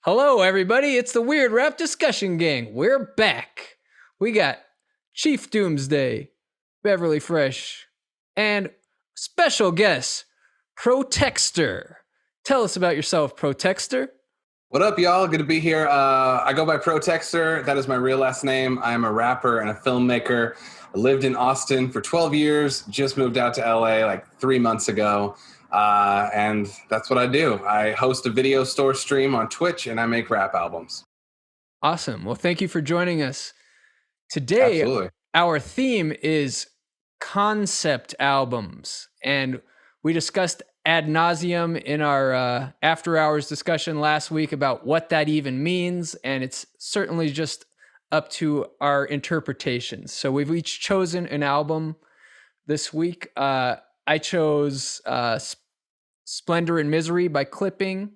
Hello, everybody. It's the Weird Rap Discussion Gang. We're back. We got Chief Doomsday, Beverly Fresh, and special guest, Protexter. Tell us about yourself, Protexter. What up, y'all? Good to be here. I go by Protexter. That is my real last name. I am a rapper and a filmmaker. I lived in Austin for 12 years, just moved out to LA like 3 months ago. And that's what I do. I host a video store stream on Twitch and I make rap albums. Awesome. Well, thank you for joining us. Today, Absolutely. our theme is concept albums. And we discussed ad nauseum in our after hours discussion last week about what that even means. And it's certainly just up to our interpretations. So we've each chosen an album this week. I chose Splendor and Misery by Clipping.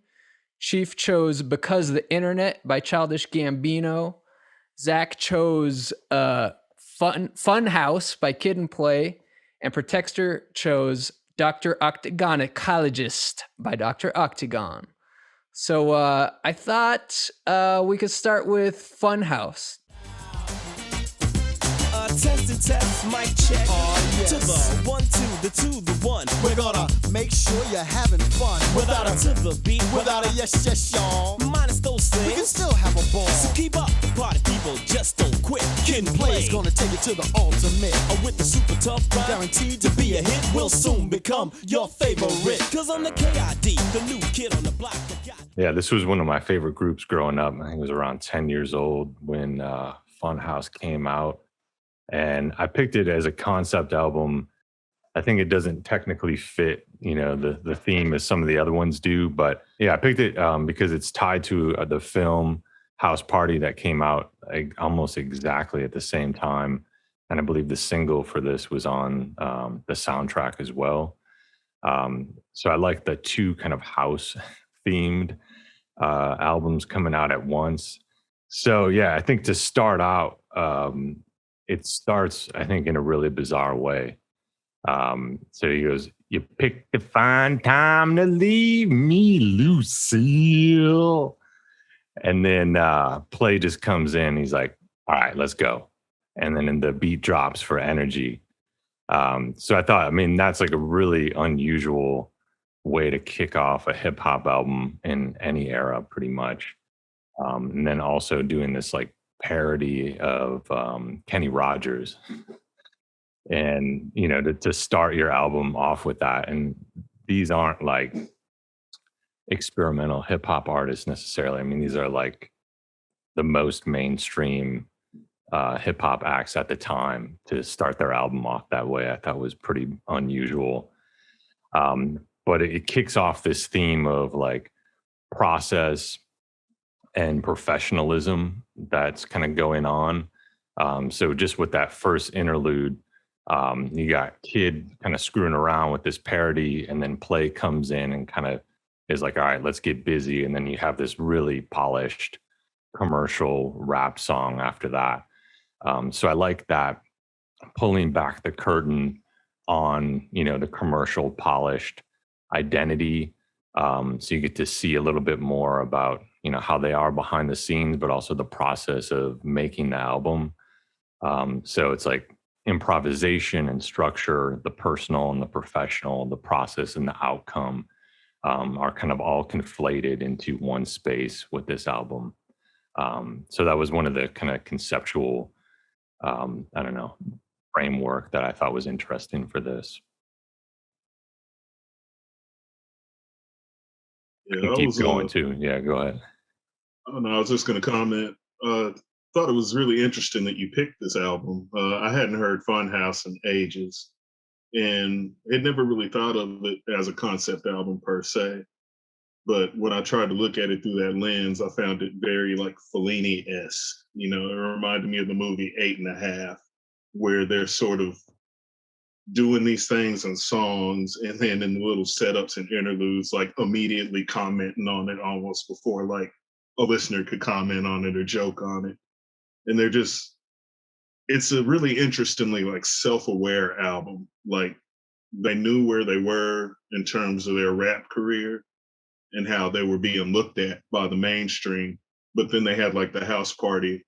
Chief chose Because the Internet by Childish Gambino. Zach chose Funhouse by Kid and Play. And Protexter chose Dr. Octagonecologyst by Dr. Octagon. So I thought we could start with Funhouse. Test, mic check. Yes. To the 1, 2, the 2, the 1. We're gonna make sure you're having fun. Without a to the beat, without a yes, y'all. Minus those things. We can still have a ball. So keep up the party, people. Just don't quit. Kid and Play's gonna take it to the ultimate. With the super tough rhyme, guaranteed to be a hit. Will soon become your favorite. Cause I'm the KID, the new kid on the block. Yeah, this was one of my favorite groups growing up. I think it was around 10 years old when Funhouse came out. And I picked it as a concept album. I think it doesn't technically fit, the theme as some of the other ones do. But yeah, I picked it because it's tied to the film House Party that came out almost exactly at the same time. And I believe the single for this was on the soundtrack as well. So I like the two kind of house themed albums coming out at once. So yeah, I think to start out, it starts, I think, in a really bizarre way. So he goes, "You picked the fine time to leave me, Lucille." And then Play just comes in. He's like, "All right, let's go." And then the beat drops for energy. So I thought, that's like a really unusual way to kick off a hip hop album in any era, pretty much. And then also doing this like parody of Kenny Rogers, and to start your album off with that. And these aren't like experimental hip hop artists necessarily. These are like the most mainstream hip hop acts at the time. To start their album off that way, I thought was pretty unusual. But it kicks off this theme of like process and professionalism that's kind of going on. So just with that first interlude, you got Kid kind of screwing around with this parody, and then Play comes in and kind of is like, all right, let's get busy. And then you have this really polished commercial rap song after that. So I like that, pulling back the curtain on, the commercial polished identity. So you get to see a little bit more about, how they are behind the scenes, but also the process of making the album. So it's like improvisation and structure, the personal and the professional, the process and the outcome are kind of all conflated into one space with this album. So that was one of the kind of conceptual, framework that I thought was interesting for this. Yeah, keep going too. Yeah, go ahead. Oh, no, I was just going to comment. Thought it was really interesting that you picked this album. I hadn't heard Funhouse in ages, and had never really thought of it as a concept album per se. But when I tried to look at it through that lens, I found it very like Fellini-esque. It reminded me of the movie 8½, where they're sort of doing these things in songs, and then in the little setups and interludes, like immediately commenting on it almost before like a listener could comment on it or joke on it. And it's a really interestingly like self-aware album. Like they knew where they were in terms of their rap career, and how they were being looked at by the mainstream. But then they had like the house party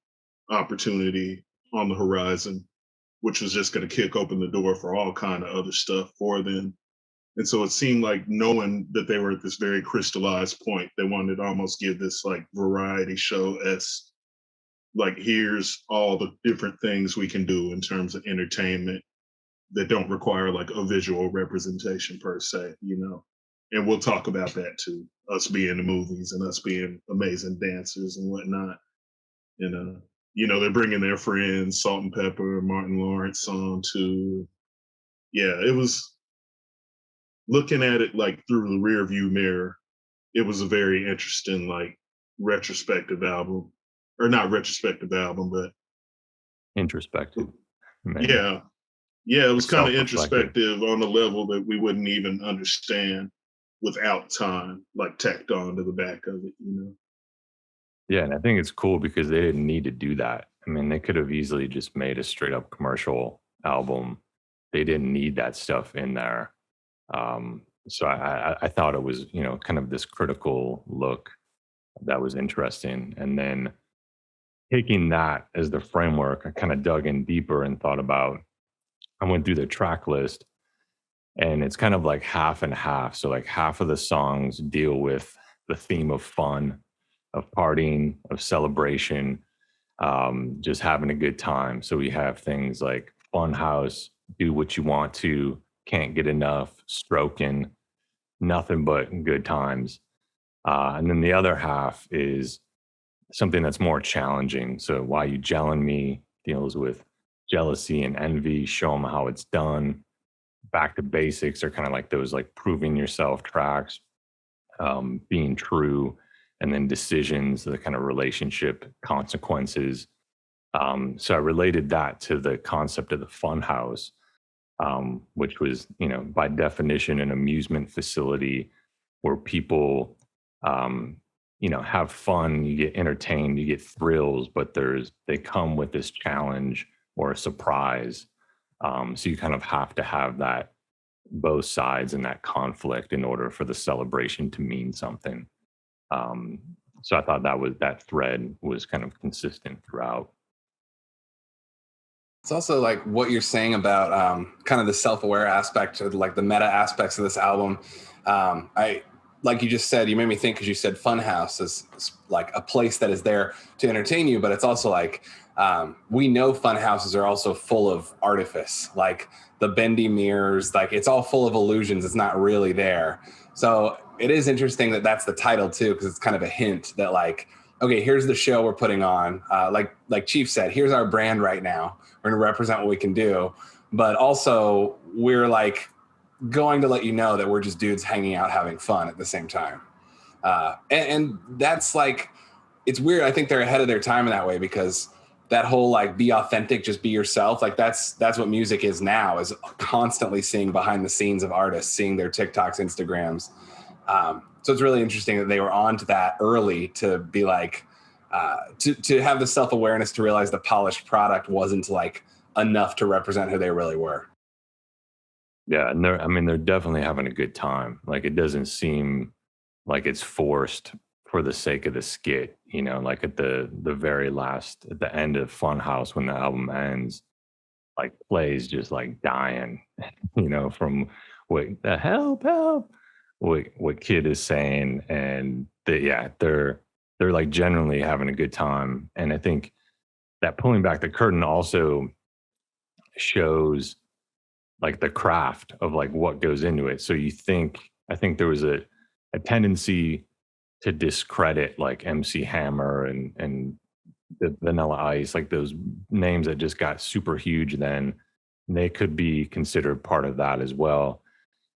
opportunity on the horizon, which was just going to kick open the door for all kind of other stuff for them. And so it seemed like, knowing that they were at this very crystallized point, they wanted to almost give this like variety show as like, here's all the different things we can do in terms of entertainment that don't require like a visual representation per se, you know. And we'll talk about that too, us being the movies and us being amazing dancers and whatnot. And you know, they're bringing their friends, Salt and Pepper, Martin Lawrence on too. Yeah, it was, looking at it like through the rear view mirror, it was a very interesting like retrospective album, or not retrospective album, but Introspective. Maybe. yeah, yeah, it was kind of Self-reflective. introspective on a level that we wouldn't even understand without time, like tacked on to the back of it, you know. Yeah, and I think it's cool because they didn't need to do that. I mean, they could have easily just made a straight up commercial album. They didn't need that stuff in there. So I thought it was, you know, kind of this critical look that was interesting. And then taking that as the framework, I kind of dug in deeper and thought about, I went through the track list, and it's kind of like half and half. So like half of the songs deal with the theme of fun, of partying, of celebration, just having a good time. So we have things like Funhouse, Do What You Want To, Can't Get Enough, Stroking, Nothing But Good Times. And then the other half is something that's more challenging. So Why You Gelling Me deals with jealousy and envy, show them how it's done. Back to Basics are kind of like those like proving yourself tracks, being true, and then Decisions, the kind of relationship consequences. So I related that to the concept of the Funhouse, which was, you know, by definition, an amusement facility where people, you know, have fun, you get entertained, you get thrills, but they come with this challenge or a surprise. So you kind of have to have that, both sides, and that conflict in order for the celebration to mean something. So I thought that thread was kind of consistent throughout. It's also like what you're saying about kind of the self-aware aspect, or like the meta aspects of this album. I like you just said, you made me think, because you said Funhouse is like a place that is there to entertain you, but it's also like we know funhouses are also full of artifice, like the bendy mirrors, like it's all full of illusions. It's not really there. So it is interesting that that's the title too, because it's kind of a hint that like, okay, here's the show we're putting on. Like Chief said, here's our brand right now. We're going to represent what we can do, but also we're like going to let you know that we're just dudes hanging out having fun at the same time. And that's like, it's weird. I think they're ahead of their time in that way, because that whole like be authentic, just be yourself. Like that's what music is now, is constantly seeing behind the scenes of artists, seeing their TikToks, Instagrams. So it's really interesting that they were on to that early, to be like, to have the self-awareness to realize the polished product wasn't like enough to represent who they really were. Yeah, and they're definitely having a good time. Like it doesn't seem like it's forced for the sake of the skit, you know, like at the very last, at the end of Funhouse, when the album ends, like Play's just like dying, you know, from what the help, what Kid is saying. And they're like generally having a good time. And I think that pulling back the curtain also shows like the craft of like what goes into it. So I think there was a tendency to discredit like MC Hammer and the Vanilla Ice, like those names that just got super huge then. They could be considered part of that as well,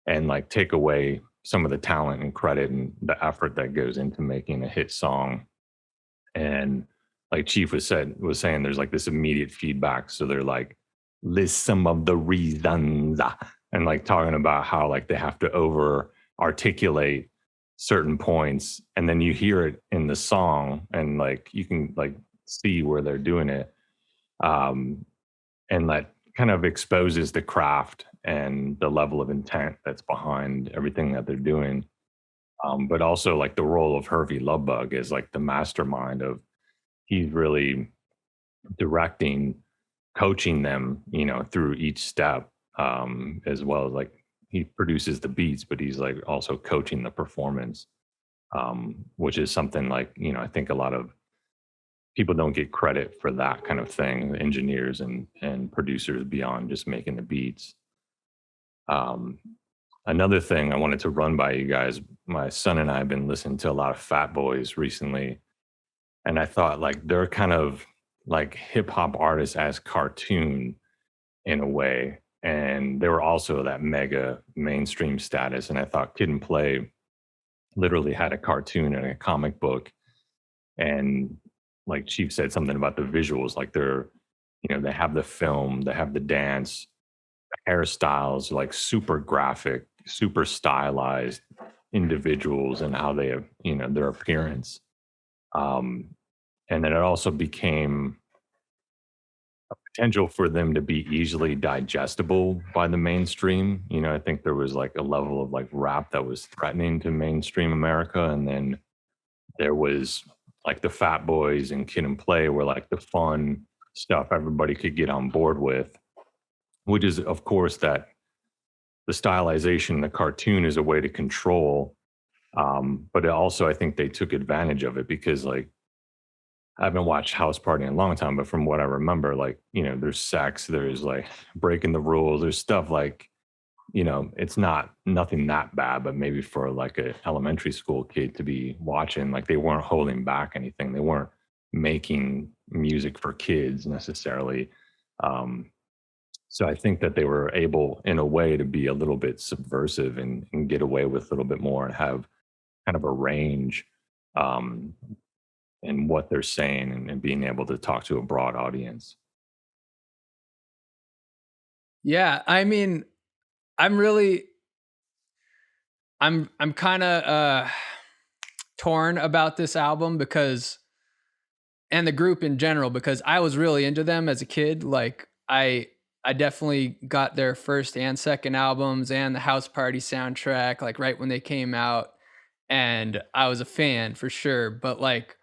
and like take away some of the talent and credit and the effort that goes into making a hit song. And like Chief was saying, there's like this immediate feedback. So they're like, list some of the reasons, and like talking about how like they have to over articulate certain points, and then you hear it in the song, and like you can like see where they're doing it, and that kind of exposes the craft and the level of intent that's behind everything that they're doing. But also like the role of Hervey Lubbug is like the mastermind of, he's really directing, coaching them, through each step, as well as like he produces the beats, but he's like also coaching the performance, which is something like, I think a lot of people don't get credit for that kind of thing, engineers and producers beyond just making the beats. Another thing I wanted to run by you guys, my son and I have been listening to a lot of Fat Boys recently, and I thought like they're kind of like hip hop artists as cartoon in a way, and they were also that mega mainstream status. And I thought Kid and Play literally had a cartoon and a comic book, and like Chief said something about the visuals, like they have the film, they have the dance, the hairstyles, like super graphic, super stylized individuals and how they have, their appearance. And then it also became a potential for them to be easily digestible by the mainstream. I think there was like a level of like rap that was threatening to mainstream America. And then there was like the Fat Boys and Kid and Play were like the fun stuff everybody could get on board with, which is, of course, that the stylization, the cartoon is a way to control. But it also, I think they took advantage of it because like, I haven't watched House Party in a long time, but from what I remember, like, there's sex, there's like breaking the rules, there's stuff like, it's nothing that bad, but maybe for like an elementary school kid to be watching, like they weren't holding back anything. They weren't making music for kids necessarily. So I think that they were able in a way to be a little bit subversive and get away with a little bit more and have kind of a range in what they're saying and being able to talk to a broad audience. Yeah, I mean, I'm really I'm kind of torn about this album because and the group in general because I was really into them as a kid. Like I definitely got their first and second albums and the House Party soundtrack like right when they came out, and I was a fan for sure. But like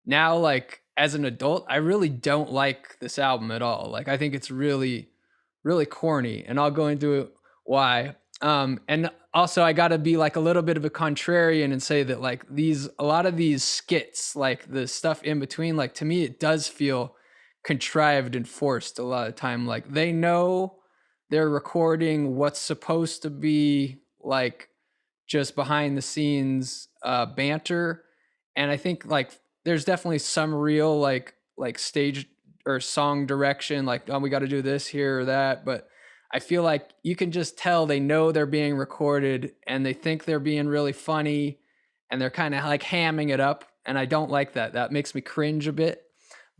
now, like as an adult, I really don't like this album at all. Like I think it's really really corny, and I'll go into why. And also I got to be like a little bit of a contrarian and say that like a lot of these skits, like the stuff in between, like to me it does feel contrived and forced a lot of time. Like they know they're recording what's supposed to be like just behind the scenes banter, and I think like there's definitely some real like stage or song direction, like oh we got to do this here or that, but I feel like you can just tell they know they're being recorded and they think they're being really funny, and they're kind of like hamming it up, and I don't like that. That makes me cringe a bit.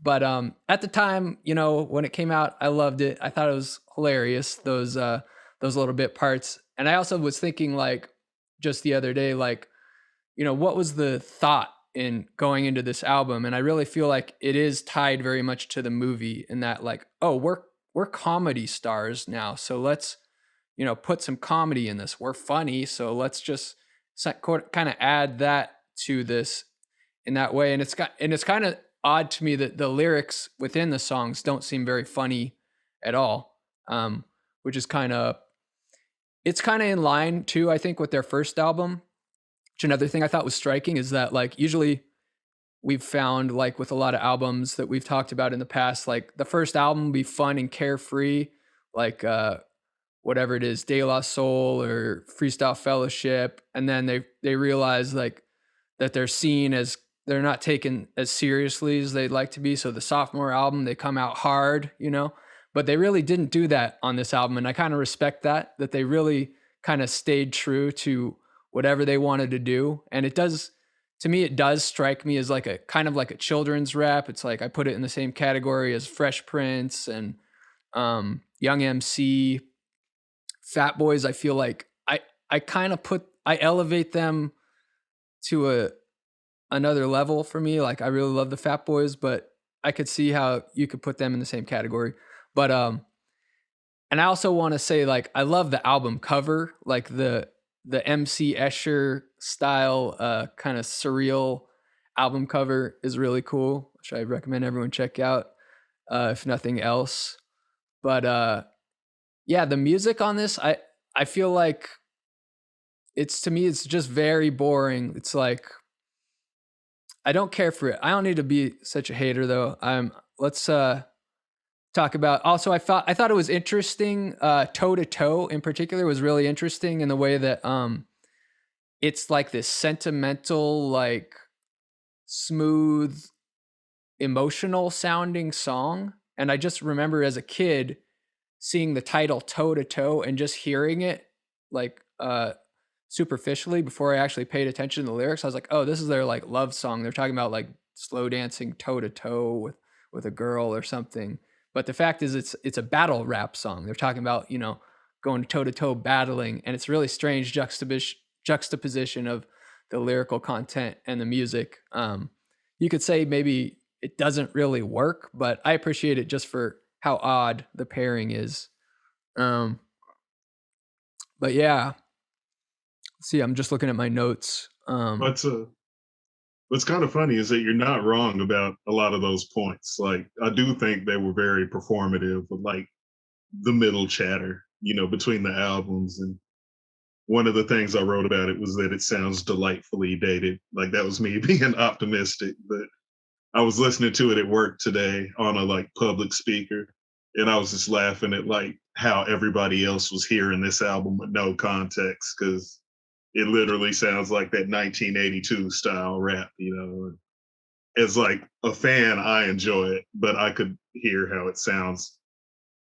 But at the time, when it came out, I loved it. I thought it was hilarious, those little bit parts. And I also was thinking like just the other day, like, what was the thought in going into this album? And I really feel like it is tied very much to the movie in that like, oh, we're comedy stars now. So let's, put some comedy in this. We're funny. So let's just kind of add that to this in that way. And it's kind of odd to me that the lyrics within the songs don't seem very funny at all. Which is it's kind of in line too, I think, with their first album. Which another thing I thought was striking is that like usually we've found like with a lot of albums that we've talked about in the past, like the first album will be fun and carefree, like whatever it is, De La Soul or Freestyle Fellowship, and then they realize like that they're seen as they're not taken as seriously as they'd like to be. So the sophomore album, they come out hard, but they really didn't do that on this album. And I kind of respect that they really kind of stayed true to whatever they wanted to do. And it does strike me as like a kind of like a children's rap. It's like I put it in the same category as Fresh Prince and Young MC, Fat Boys. I feel like I elevate them to another level for me. Like I really love the Fat Boys, but I could see how you could put them in the same category. But and I also want to say like I love the album cover, like the the MC Escher style kind of surreal album cover is really cool, which I recommend everyone check out if nothing else. But yeah, the music on this, I feel like to me it's just very boring. It's like I don't care for it. I don't need to be such a hater though. Let's talk about also I thought it was interesting. Toe to Toe in particular was really interesting in the way that it's like this sentimental, like smooth, emotional sounding song. And I just remember as a kid seeing the title Toe to Toe and just hearing it like superficially before I actually paid attention to the lyrics. I was like, oh, this is their like love song. They're talking about like slow dancing toe to toe with a girl or something. But the fact is it's a battle rap song. They're talking about, going toe to toe battling, and it's really strange juxtaposition of the lyrical content and the music. You could say maybe it doesn't really work, but I appreciate it just for how odd the pairing is. But yeah, see, I'm just looking at my notes. What's kind of funny is that you're not wrong about a lot of those points. Like, I do think they were very performative with like the middle chatter, between the albums. And one of the things I wrote about it was that it sounds delightfully dated. Like, that was me being optimistic, but I was listening to it at work today on a like public speaker, and I was just laughing at like how everybody else was hearing this album with no context, because it literally sounds like that 1982 style rap, As like a fan, I enjoy it, but I could hear how it sounds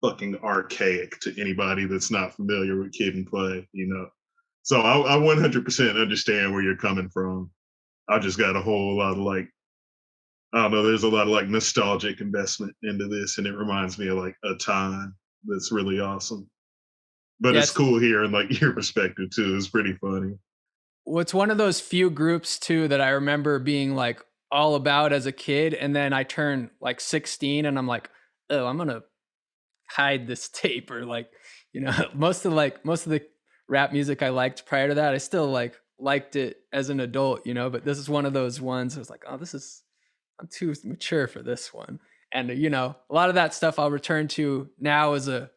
fucking archaic to anybody that's not familiar with Kid and Play, So I 100% understand where you're coming from. I just got a whole lot of like, I don't know, there's a lot of like nostalgic investment into this, and it reminds me of like a time that's really awesome. But Yeah, it's cool hearing like your perspective too. It's pretty funny. What's one of those few groups too that I remember being like all about as a kid, and then I turned like 16 and I'm like, oh, I'm gonna hide this tape, or like, most of the rap music I liked prior to that, I still like liked it as an adult, but this is one of those ones I was like, oh, I'm too mature for this one. And a lot of that stuff I'll return to now as a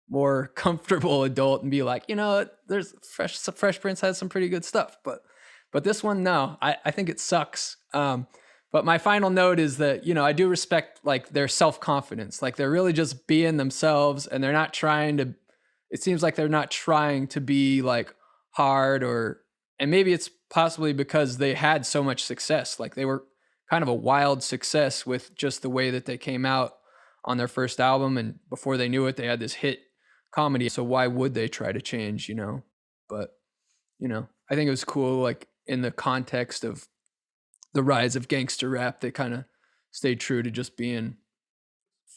more comfortable adult and be like, there's Fresh Prince has some pretty good stuff, but this one, no, I think it sucks. But my final note is that, I do respect like their self-confidence. Like they're really just being themselves, and they're not it seems like they're not trying to be like hard, and maybe it's possibly because they had so much success. Like they were kind of a wild success with just the way that they came out on their first album. And before they knew it, they had this hit comedy. So why would they try to change, But, I think it was cool, like in the context of the rise of gangster rap, they kind of stayed true to just being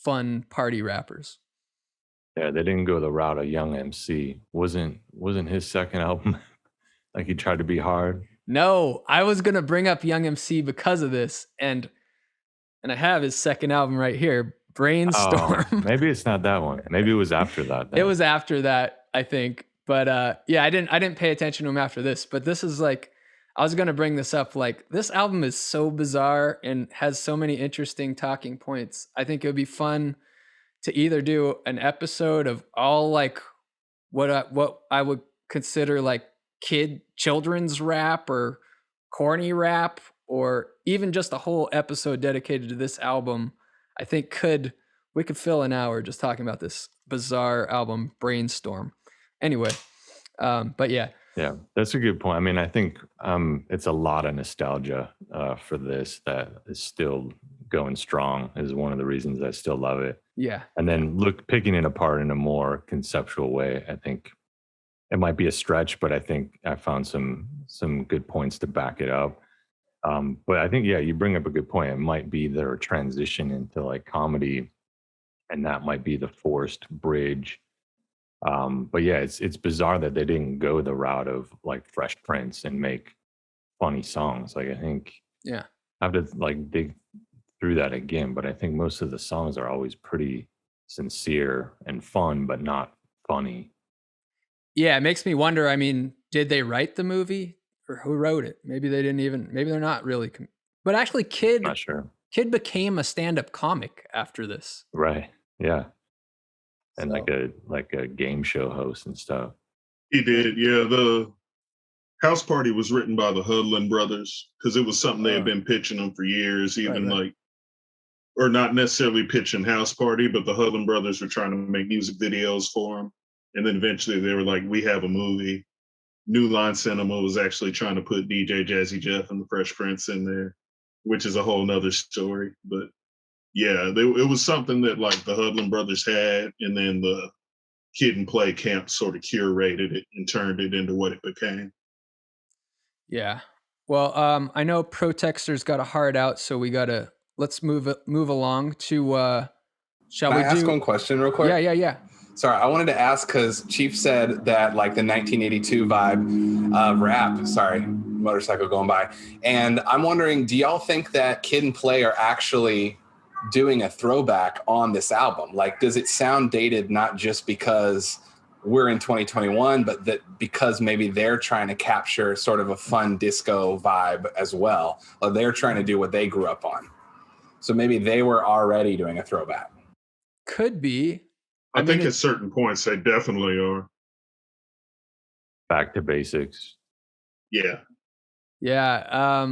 fun party rappers. Yeah, they didn't go the route of Young MC. Wasn't his second album like he tried to be hard? No, I was gonna bring up Young MC because of this, and I have his second album right here, Brainstorm. Oh, maybe it's not that one. Maybe it was after that. Then. It was after that, I think. But yeah, I didn't pay attention to him after this. But this is like, I was gonna bring this up. Like, this album is so bizarre and has so many interesting talking points. I think it would be fun to either do an episode of all like what I would consider like children's rap or corny rap, or even just a whole episode dedicated to this album. I think we could fill an hour just talking about this bizarre album, Brainstorm. Anyway, but yeah. Yeah, that's a good point. I mean, I think it's a lot of nostalgia for this that is still going strong, is one of the reasons I still love it. Yeah. And then picking it apart in a more conceptual way, I think it might be a stretch, but I think I found some good points to back it up. But I think, yeah, you bring up a good point. It might be their transition into like comedy, and that might be the forced bridge. But yeah, it's bizarre that they didn't go the route of like Fresh Prince and make funny songs. Like, I think I have to like dig through that again, but I think most of the songs are always pretty sincere and fun, but not funny. Yeah, it makes me wonder. I mean, did they write the movie or who wrote it? Maybe they didn't even. Maybe they're not really. But actually, Not sure. Kid became a stand-up comic after this. Right. Yeah. And So- like a game show host and stuff. He did, yeah. The House Party was written by the Hudlin brothers because it was something they had been pitching them for years, even Right. or not necessarily pitching House Party, but the Hudlin brothers were trying to make music videos for them. And then eventually they were like, we have a movie. New Line Cinema was actually trying to put DJ Jazzy Jeff and the Fresh Prince in there, which is a whole nother story. But yeah, it was something that like the Hudlin brothers had, and then the Kid and Play camp sort of curated it and turned it into what it became. Yeah. Well, I know Protexter's got a heart out, so let's move along to. Shall Can we I ask do? one question real quick? Yeah. Sorry, I wanted to ask because Chief said that like the 1982 vibe of rap. Sorry, motorcycle going by. And I'm wondering, do y'all think that Kid and Play are actually doing a throwback on this album? Like, does it sound dated not just because we're in 2021, but that because maybe they're trying to capture sort of a fun disco vibe as well, or they're trying to do what they grew up on? So maybe they were already doing a throwback. Could be. I think at certain points they definitely are. Back to basics. Yeah. Yeah.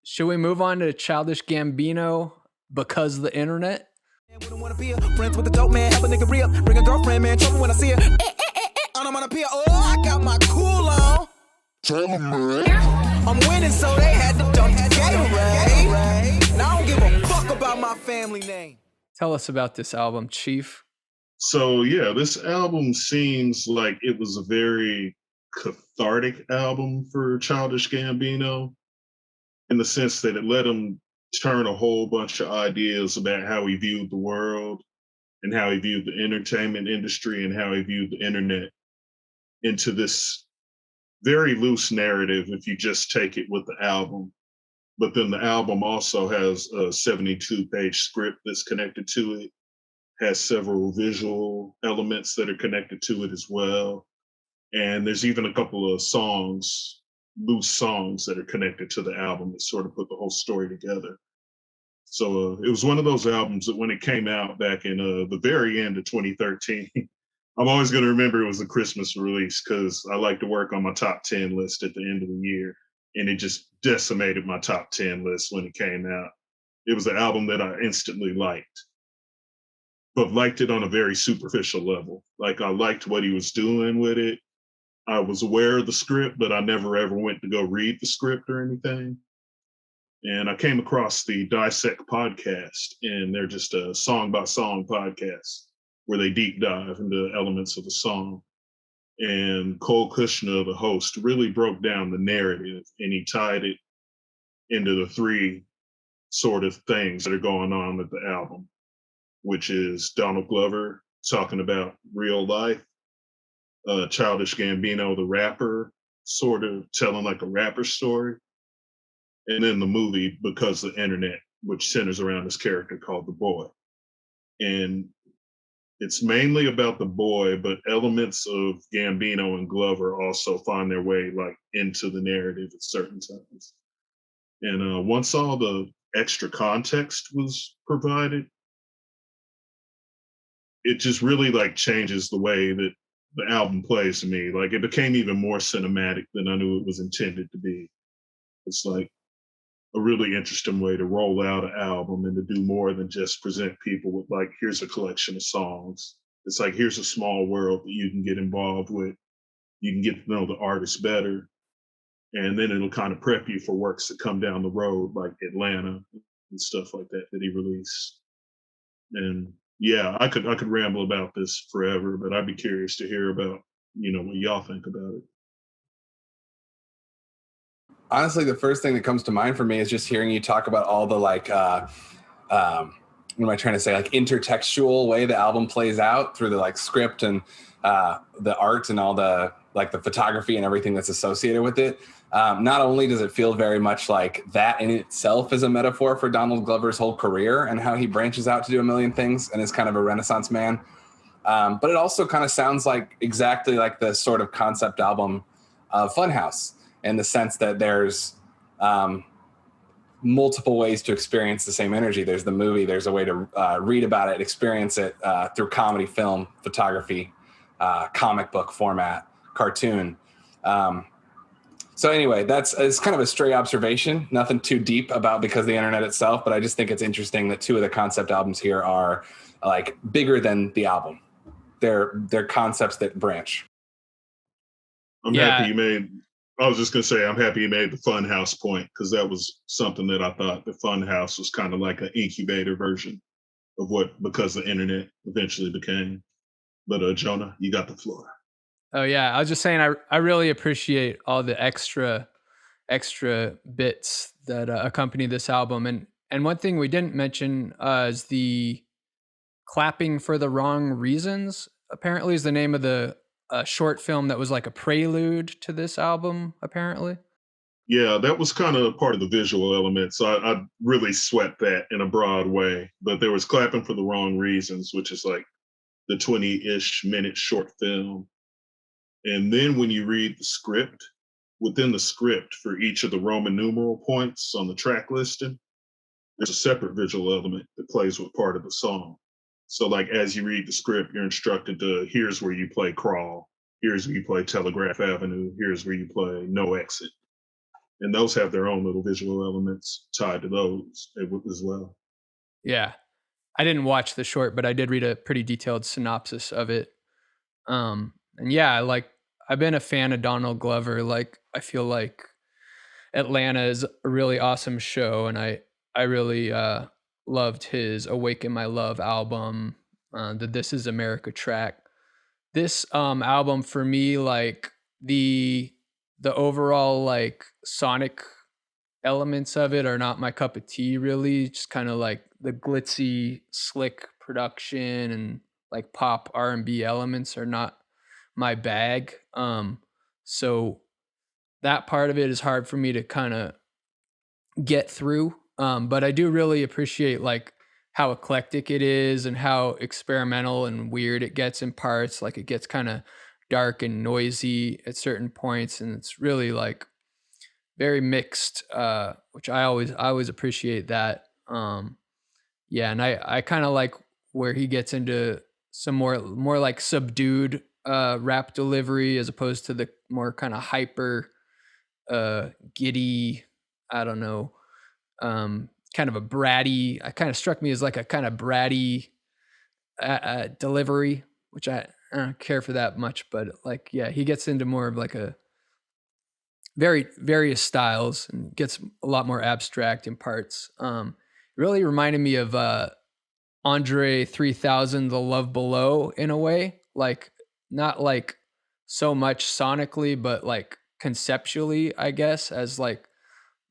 Should we move on to Childish Gambino because of the internet? Wouldn't wanna be a friends with a dope man, help a nigga re-up, bring a girlfriend, man, trouble when I see her. I don't wanna be oh, I got my cool on. I'm winning, so they had to dump Gatorade. And I don't give a fuck about my family name. Tell us about this album, Chief. So yeah, this album seems like it was a very cathartic album for Childish Gambino, in the sense that it let him turn a whole bunch of ideas about how he viewed the world and how he viewed the entertainment industry and how he viewed the internet into this very loose narrative if you just take it with the album. But then the album also has a 72-page script that's connected to it, has several visual elements that are connected to it as well. And there's even a couple of songs, loose songs that are connected to the album that sort of put the whole story together. So it was one of those albums that when it came out back in the very end of 2013, I'm always going to remember it was a Christmas release because I like to work on my top 10 list at the end of the year. And it just decimated my top 10 list when it came out. It was an album that I instantly liked, but liked it on a very superficial level. Like I liked what he was doing with it. I was aware of the script, but I never ever went to go read the script or anything. And I came across the Dissect podcast, and they're just a song by song podcast where they deep dive into elements of the song. And Cole Kushner, the host, really broke down the narrative, and he tied it into the three sort of things that are going on with the album, which is Donald Glover talking about real life, Childish Gambino, the rapper, sort of telling like a rapper story, and then the movie Because the Internet, which centers around this character called the Boy. And it's mainly about the boy, but elements of Gambino and Glover also find their way like into the narrative at certain times. And once all the extra context was provided, it just really like changes the way that the album plays to me. Like it became even more cinematic than I knew it was intended to be. It's like a really interesting way to roll out an album and to do more than just present people with like, here's a collection of songs. It's like, here's a small world that you can get involved with. You can get to know the artist better. And then it'll kind of prep you for works that come down the road, like Atlanta and stuff like that he released. And yeah, I could ramble about this forever, but I'd be curious to hear about, what y'all think about it. Honestly, the first thing that comes to mind for me is just hearing you talk about all the like, what am I trying to say? Like intertextual way the album plays out through the like script and the art and all the like the photography and everything that's associated with it. Not only does it feel very much like that in itself is a metaphor for Donald Glover's whole career and how he branches out to do a million things and is kind of a Renaissance man, but it also kind of sounds like exactly like the sort of concept album of Funhouse, in the sense that there's multiple ways to experience the same energy. There's the movie, there's a way to read about it, experience it through comedy, film, photography, comic book format, cartoon. So anyway, it's kind of a stray observation, nothing too deep about because of the internet itself, but I just think it's interesting that two of the concept albums here are like bigger than the album. They're concepts that branch. I'm happy you made. I was just gonna say I'm happy you made the Funhouse point, because that was something that I thought the Funhouse was kind of like an incubator version of what because the internet eventually became. But Jonah, you got the floor. Oh yeah, I was just saying I really appreciate all the extra bits that accompany this album, and one thing we didn't mention is the clapping for the wrong reasons. Apparently, is the name of the short film that was like a prelude to this album. Apparently, Yeah, that was kind of part of the visual element. So I really sweat that in a broad way. But there was clapping for the wrong reasons, which is like the 20-ish minute short film. And then when you read the script, within the script for each of the Roman numeral points on the track listing, there's a separate visual element that plays with part of the song. So like as you read the script, you're instructed to, here's where you play Crawl, here's where you play Telegraph Avenue, here's where you play No Exit. And those have their own little visual elements tied to those as well. yeah. I didn't watch the short, but I did read a pretty detailed synopsis of it. And yeah, I've been a fan of Donald Glover. Like I feel like Atlanta is a really awesome show, and I really loved his Awaken My Love album, the This Is America track. This album for me, like the overall like sonic elements of it are not my cup of tea really. Just kind of like the glitzy, slick production and like pop R&B elements are not my bag. So that part of it is hard for me to kind of get through. But I do really appreciate like how eclectic it is and how experimental and weird it gets in parts. Like it gets kind of dark and noisy at certain points, and it's really like very mixed, which I always appreciate that. Yeah, and I kind of like where he gets into some more like subdued rap delivery as opposed to the more kind of hyper giddy, I don't know, kind of a bratty. I kind of struck me as like a kind of bratty delivery, which I don't care for that much, but like yeah, he gets into more of like a various styles and gets a lot more abstract in parts. It really reminded me of Andre 3000, The Love Below, in a way, like not like so much sonically, but like conceptually, I guess, as like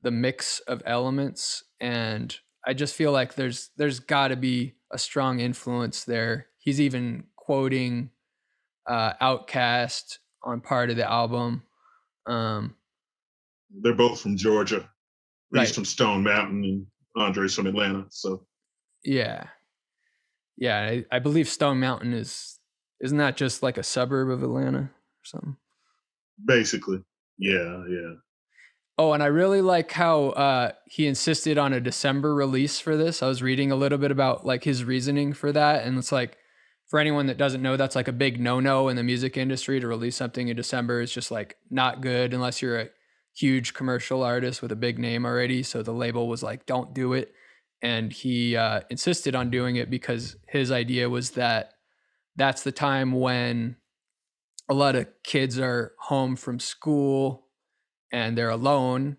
the mix of elements. And I just feel like there's got to be a strong influence there. He's even quoting Outkast on part of the album. They're both from Georgia. Right. He's from Stone Mountain and Andre's from Atlanta. So Yeah. I believe Stone Mountain isn't that just like a suburb of Atlanta or something? basically, yeah. Oh, and I really like how he insisted on a December release for this. I was reading a little bit about like his reasoning for that, and it's like for anyone that doesn't know, that's like a big no-no in the music industry to release something in December. It's just like not good unless you're a huge commercial artist with a big name already. So the label was like, don't do it. And he insisted on doing it because his idea was that that's the time when a lot of kids are home from school and they're alone.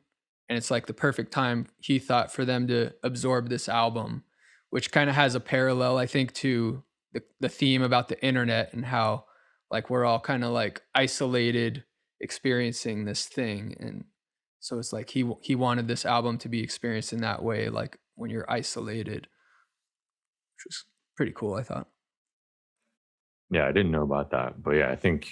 And it's like the perfect time, he thought, for them to absorb this album, which kind of has a parallel, I think, to the theme about the internet and how like we're all kind of like isolated experiencing this thing. And so it's like he wanted this album to be experienced in that way, like when you're isolated, which was pretty cool, I thought. Yeah, I didn't know about that. But yeah, I think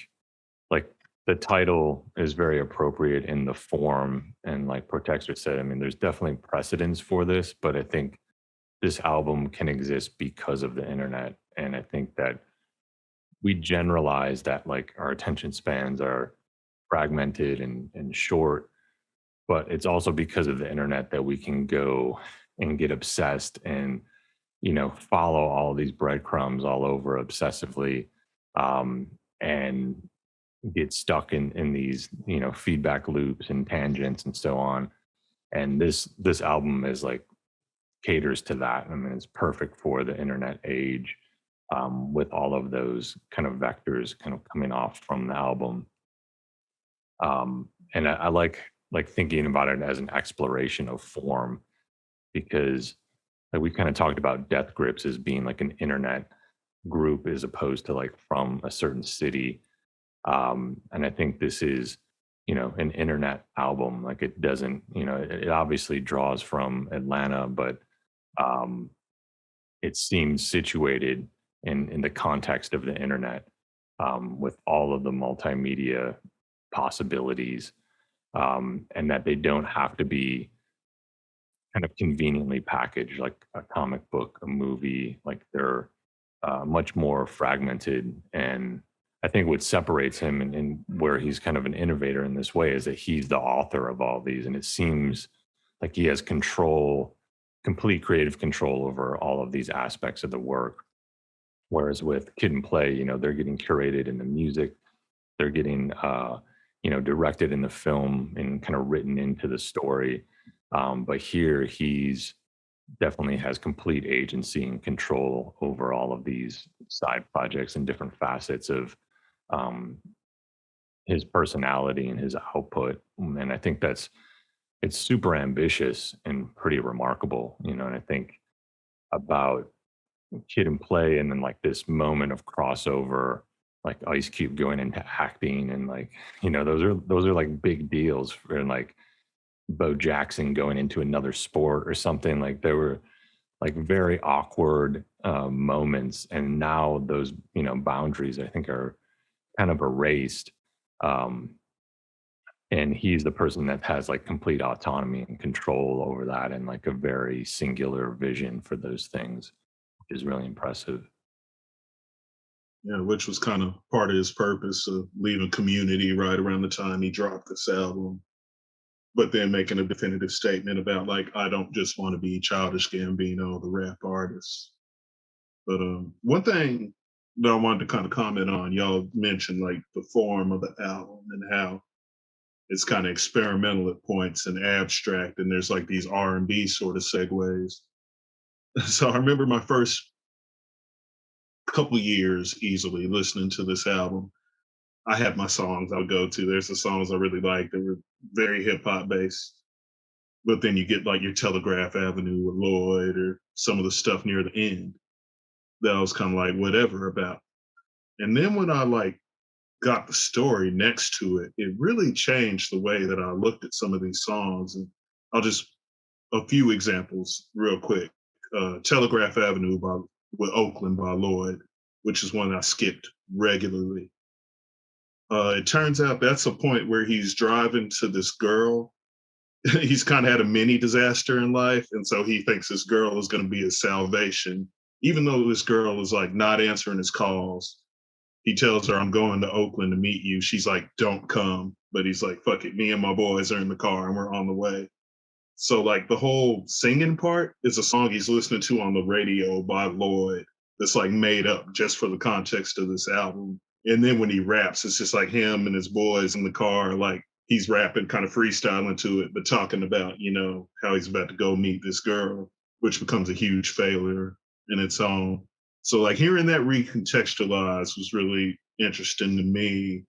like the title is very appropriate in the form. And like Protexter said, I mean, there's definitely precedence for this, but I think this album can exist because of the internet. And I think that we generalize that like our attention spans are fragmented and short, but it's also because of the internet that we can go and get obsessed and, follow all these breadcrumbs all over obsessively, and get stuck in these, feedback loops and tangents and so on. And this album is like caters to that. I mean, it's perfect for the internet age, with all of those kind of vectors kind of coming off from the album. And I like thinking about it as an exploration of form, because like we kind of talked about Death Grips as being like an internet group as opposed to like from a certain city. And I think this is, an internet album. Like it doesn't, it obviously draws from Atlanta, but um, it seems situated in the context of the internet, with all of the multimedia possibilities, and that they don't have to be kind of conveniently packaged like a comic book, a movie. Like they're much more fragmented. And I think what separates him and where he's kind of an innovator in this way is that he's the author of all these. And it seems like he has control, complete creative control over all of these aspects of the work. Whereas with Kid and Play, they're getting curated in the music, they're getting, directed in the film and kind of written into the story. But here he's definitely has complete agency and control over all of these side projects and different facets of um, his personality and his output. And I think it's super ambitious and pretty remarkable, and I think about Kid and Play and then like this moment of crossover, like Ice Cube going into acting, and like, those are like big deals for, and like Bo Jackson going into another sport or something. Like there were like very awkward moments, and now those boundaries I think are kind of erased. Um, and he's the person that has like complete autonomy and control over that, and like a very singular vision for those things, which is really impressive. Yeah, which was kind of part of his purpose of leaving Community right around the time he dropped this album, but then making a definitive statement about like, I don't just want to be Childish Gambino, the rap artist. But one thing that I wanted to kind of comment on, y'all mentioned like the form of the album and how it's kind of experimental at points and abstract, and there's like these R&B sort of segues. So I remember my first couple years easily listening to this album. I had my songs I would go to. There's the songs I really liked that were very hip hop based. But then you get like your Telegraph Avenue with Lloyd or some of the stuff near the end that I was kind of like whatever about. And then when I like got the story next to it, it really changed the way that I looked at some of these songs. And I'll just a few examples real quick. Telegraph Avenue with Oakland by Lloyd, which is one I skipped regularly. It turns out that's a point where he's driving to this girl. He's kind of had a mini disaster in life, and so he thinks this girl is going to be his salvation. Even though this girl is like not answering his calls, he tells her, "I'm going to Oakland to meet you." She's like, "Don't come," but he's like, "Fuck it, me and my boys are in the car and we're on the way." So like the whole singing part is a song he's listening to on the radio by Lloyd that's like made up just for the context of this album. And then when he raps, it's just like him and his boys in the car, like he's rapping, kind of freestyling to it, but talking about, how he's about to go meet this girl, which becomes a huge failure in its own. So like hearing that recontextualized was really interesting to me.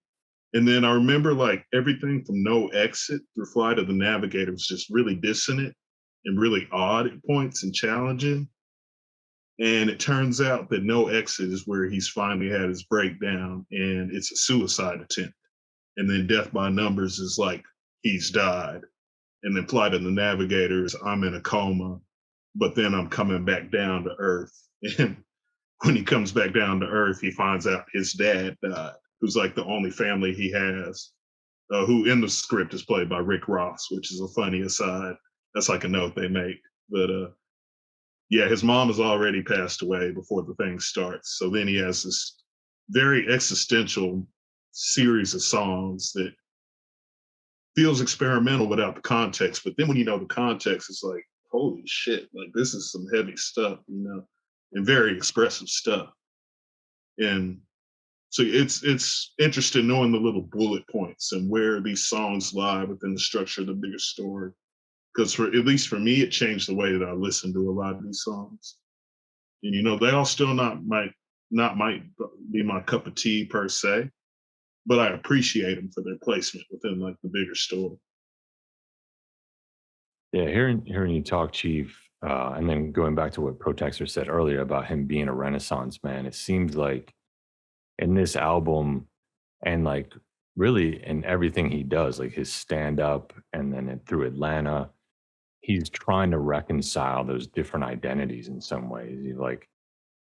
And then I remember like everything from No Exit through Flight of the Navigator was just really dissonant and really odd at points and challenging. And it turns out that No Exit is where he's finally had his breakdown, and it's a suicide attempt. And then Death by Numbers is like he's died. And then Flight of the Navigator is I'm in a coma, but then I'm coming back down to earth. And when he comes back down to earth, he finds out his dad died, who's like the only family he has, who in the script is played by Rick Ross, which is a funny aside. That's like a note they make. But yeah, his mom has already passed away before the thing starts. So then he has this very existential series of songs that feels experimental without the context. But then when you know the context, it's like, holy shit, like this is some heavy stuff, you know, and very expressive stuff. And so it's interesting knowing the little bullet points and where these songs lie within the structure of the bigger story. Because for at least for me, it changed the way that I listen to a lot of these songs. And you know, they all still might be my cup of tea per se, but I appreciate them for their placement within like the bigger story. Yeah, hearing you talk, Chief, and then going back to what Protexter said earlier about him being a Renaissance man, it seems like in this album and like really in everything he does, like his stand up and then through Atlanta, he's trying to reconcile those different identities in some ways. He's like,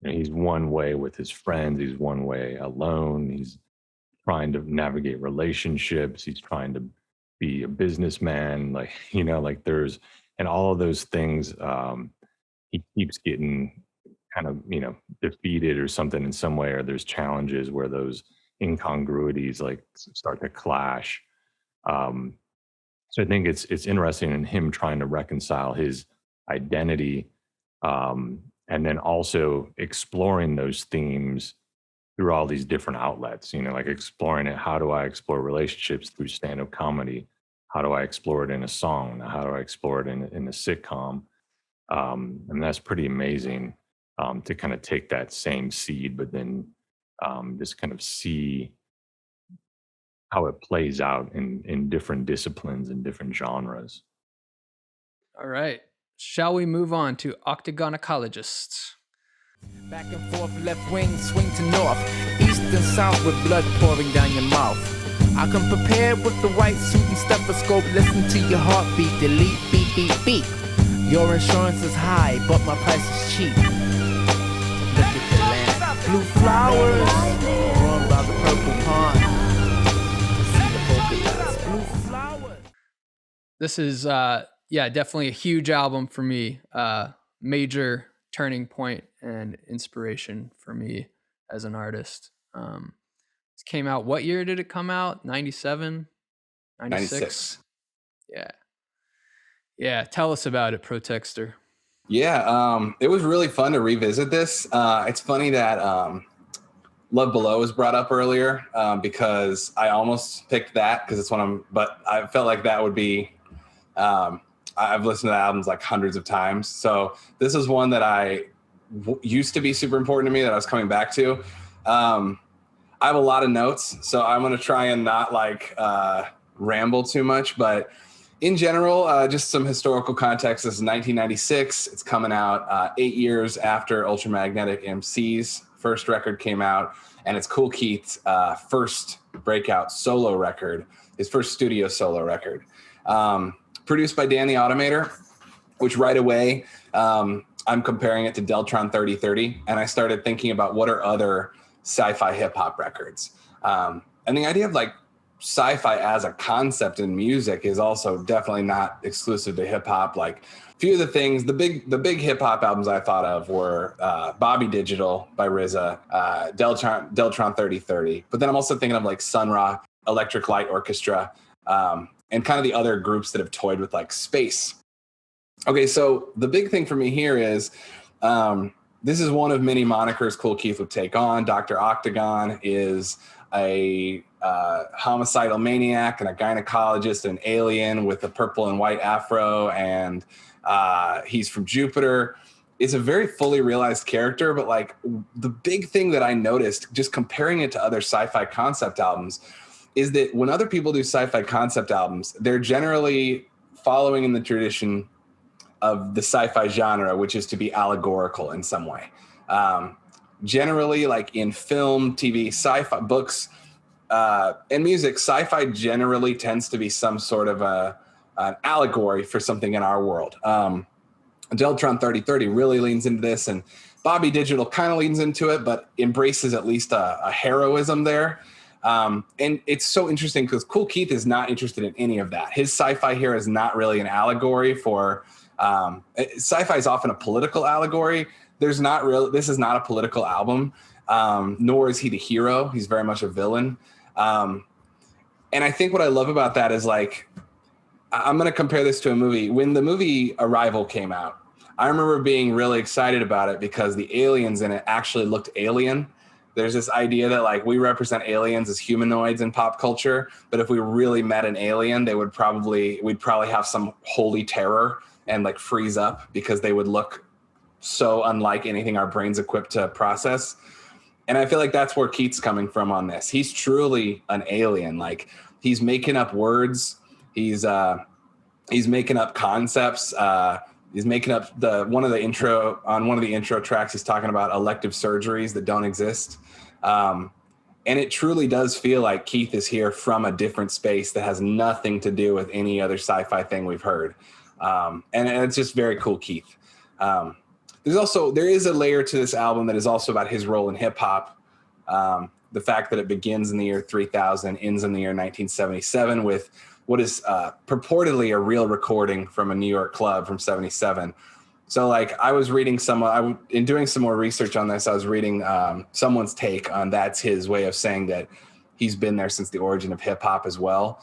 you know, he's one way with his friends, he's one way alone, he's trying to navigate relationships, he's trying to be a businessman, like, you know, like there's, and all of those things, he keeps getting kind of, you know, defeated or something in some way, or there's challenges where those incongruities like start to clash. So I think it's interesting in him trying to reconcile his identity, and then also exploring those themes through all these different outlets, you know, like exploring it. How do I explore relationships through stand-up comedy? How do I explore it in a song? How do I explore it in a sitcom? And that's pretty amazing, to kind of take that same seed, but then just kind of see how it plays out in different disciplines and different genres. All right. Shall we move on to Octagonecologyst? Back and forth, left wing, swing to north, east and south with blood pouring down your mouth. I come prepared with the white suit and stethoscope, listen to your heartbeat, delete, beep, beep, beep. Your insurance is high, but my price is cheap. Look at the land, blue flowers, grown by the purple pond. See the polka dots, blue flowers. This is, yeah, definitely a huge album for me. Major turning point and inspiration for me as an artist. This came out, what year did it come out? 97? 96? Yeah. Yeah, tell us about it, Protexter. Yeah, it was really fun to revisit this. It's funny that Love Below was brought up earlier, because I almost picked that because it's but I felt like that would be, I've listened to albums like hundreds of times. So this is one that used to be super important to me that I was coming back to. I have a lot of notes, so I'm going to try and not like ramble too much, but in general, just some historical context. This is 1996. It's coming out 8 years after Ultramagnetic MC's first record came out, and it's Kool Keith's first breakout solo record, his first studio solo record. Produced by Dan the Automator, which right away, I'm comparing it to Deltron 3030, and I started thinking about what are other sci-fi hip-hop records. And the idea of like sci-fi as a concept in music is also definitely not exclusive to hip-hop. Like a few of the things, the big hip-hop albums I thought of were Bobby Digital by RZA, Deltron 3030, but then I'm also thinking of like Sun Ra, Electric Light Orchestra, and kind of the other groups that have toyed with like space. Okay, so the big thing for me here is this is one of many monikers Kool Keith would take on. Dr. Octagon is a homicidal maniac and a gynecologist, an alien with a purple and white afro, and he's from Jupiter. It's a very fully realized character, but like the big thing that I noticed just comparing it to other sci-fi concept albums is that when other people do sci-fi concept albums, they're generally following in the tradition of the sci-fi genre, which is to be allegorical in some way. Generally, like in film, TV, sci-fi, books, and music, sci-fi generally tends to be some sort of an allegory for something in our world. Deltron 3030 really leans into this, and Bobby Digital kind of leans into it, but embraces at least a heroism there. And it's so interesting because Kool Keith is not interested in any of that. His sci-fi here is not really an allegory for sci-fi is often a political allegory. This is not a political album, nor is he the hero. He's very much a villain. And I think what I love about that is like I'm going to compare this to a movie. When the movie Arrival came out, I remember being really excited about it because the aliens in it actually looked alien. There's this idea that like we represent aliens as humanoids in pop culture, but if we really met an alien, we'd probably have some holy terror and like freeze up because they would look so unlike anything our brains equipped to process. And I feel like that's where Keith's coming from on this. He's truly an alien. Like he's making up words. He's making up concepts. He's making up one of the intro tracks. He's talking about elective surgeries that don't exist. And it truly does feel like Keith is here from a different space that has nothing to do with any other sci-fi thing we've heard. And it's just very cool, Keith. There is a layer to this album that is also about his role in hip hop. The fact that it begins in the year 3000, ends in the year 1977 with what is purportedly a real recording from a New York club from 77. So like I was reading in doing some more research on this, I was reading someone's take on that's his way of saying that he's been there since the origin of hip hop as well.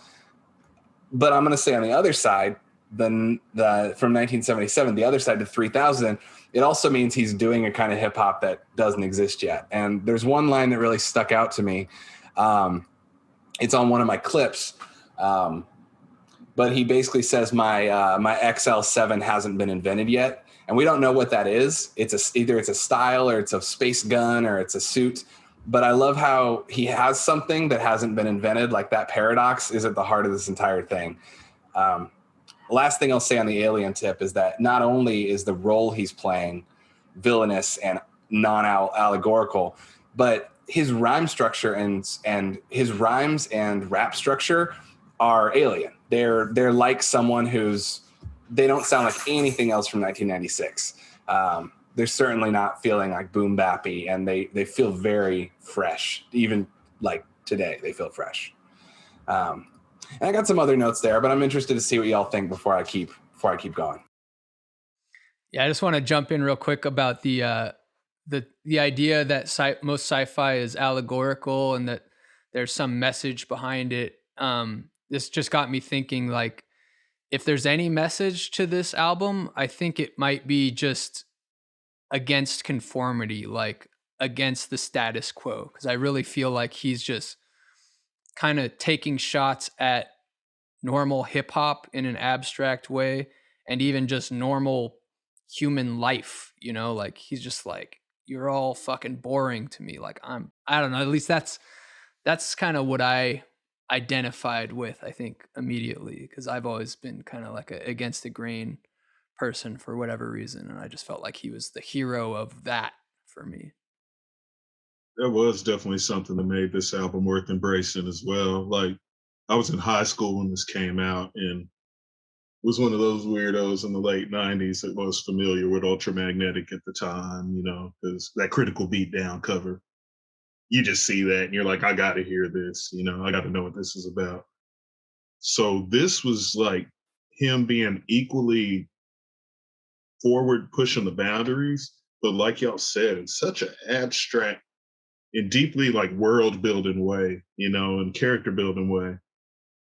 But I'm going to say on the other side, from 1977, the other side to 3000, it also means he's doing a kind of hip hop that doesn't exist yet. And there's one line that really stuck out to me. It's on one of my clips. But he basically says my XL7 hasn't been invented yet. And we don't know what that is. Either it's a style or it's a space gun or it's a suit. But I love how he has something that hasn't been invented. Like that paradox is at the heart of this entire thing. Last thing I'll say on the alien tip is that not only is the role he's playing villainous and non-allegorical, but his rhyme structure and his rhymes and rap structure are alien. They're like someone they don't sound like anything else from 1996. They're certainly not feeling like boom bappy, and they feel very fresh. Even like today, they feel fresh. And I got some other notes there, but I'm interested to see what y'all think before I keep going. Yeah, I just want to jump in real quick about the idea that most sci-fi is allegorical and that there's some message behind it. This just got me thinking, like, if there's any message to this album, I think it might be just against conformity, like against the status quo, because I really feel like he's just kind of taking shots at normal hip hop in an abstract way, and even just normal human life, like he's just like, you're all fucking boring to me. Like I don't know, at least that's kind of what I identified with, I think, immediately, because I've always been kind of like a against the grain person for whatever reason, and I just felt like he was the hero of that for me. There was definitely something that made this album worth embracing as well. Like, I was in high school when this came out and was one of those weirdos in the late 90s that was familiar with Ultramagnetic at the time, because that Critical Beatdown cover, you just see that and you're like, I got to hear this, I got to know what this is about. So this was like him being equally forward, pushing the boundaries, but like y'all said, in such an abstract and deeply like world building way, and character building way.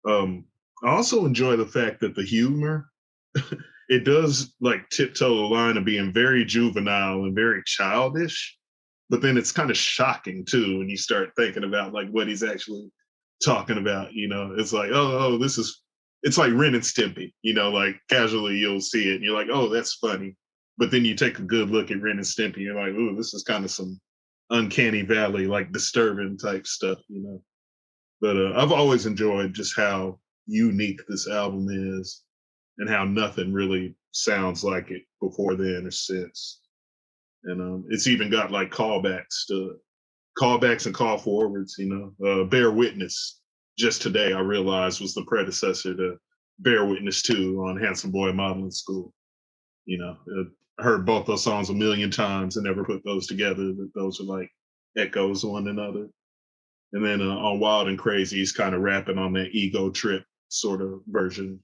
I also enjoy the fact that the humor, it does like tiptoe the line of being very juvenile and very childish, but then it's kind of shocking too when you start thinking about like what he's actually talking about. It's like, it's like Ren and Stimpy, like casually you'll see it and you're like, oh, that's funny. But then you take a good look at Ren and Stimpy, you're like, ooh, this is kind of some uncanny valley, like disturbing type stuff, But I've always enjoyed just how unique this album is and how nothing really sounds like it before then or since. And it's even got like callbacks and call forwards, Bear Witness. Just today I realized was the predecessor to Bear Witness 2 on Handsome Boy Modeling School. I heard both those songs a million times and never put those together. That those are like echoes of one another. And then on Wild and Crazy, he's kind of rapping on that ego trip sort of version.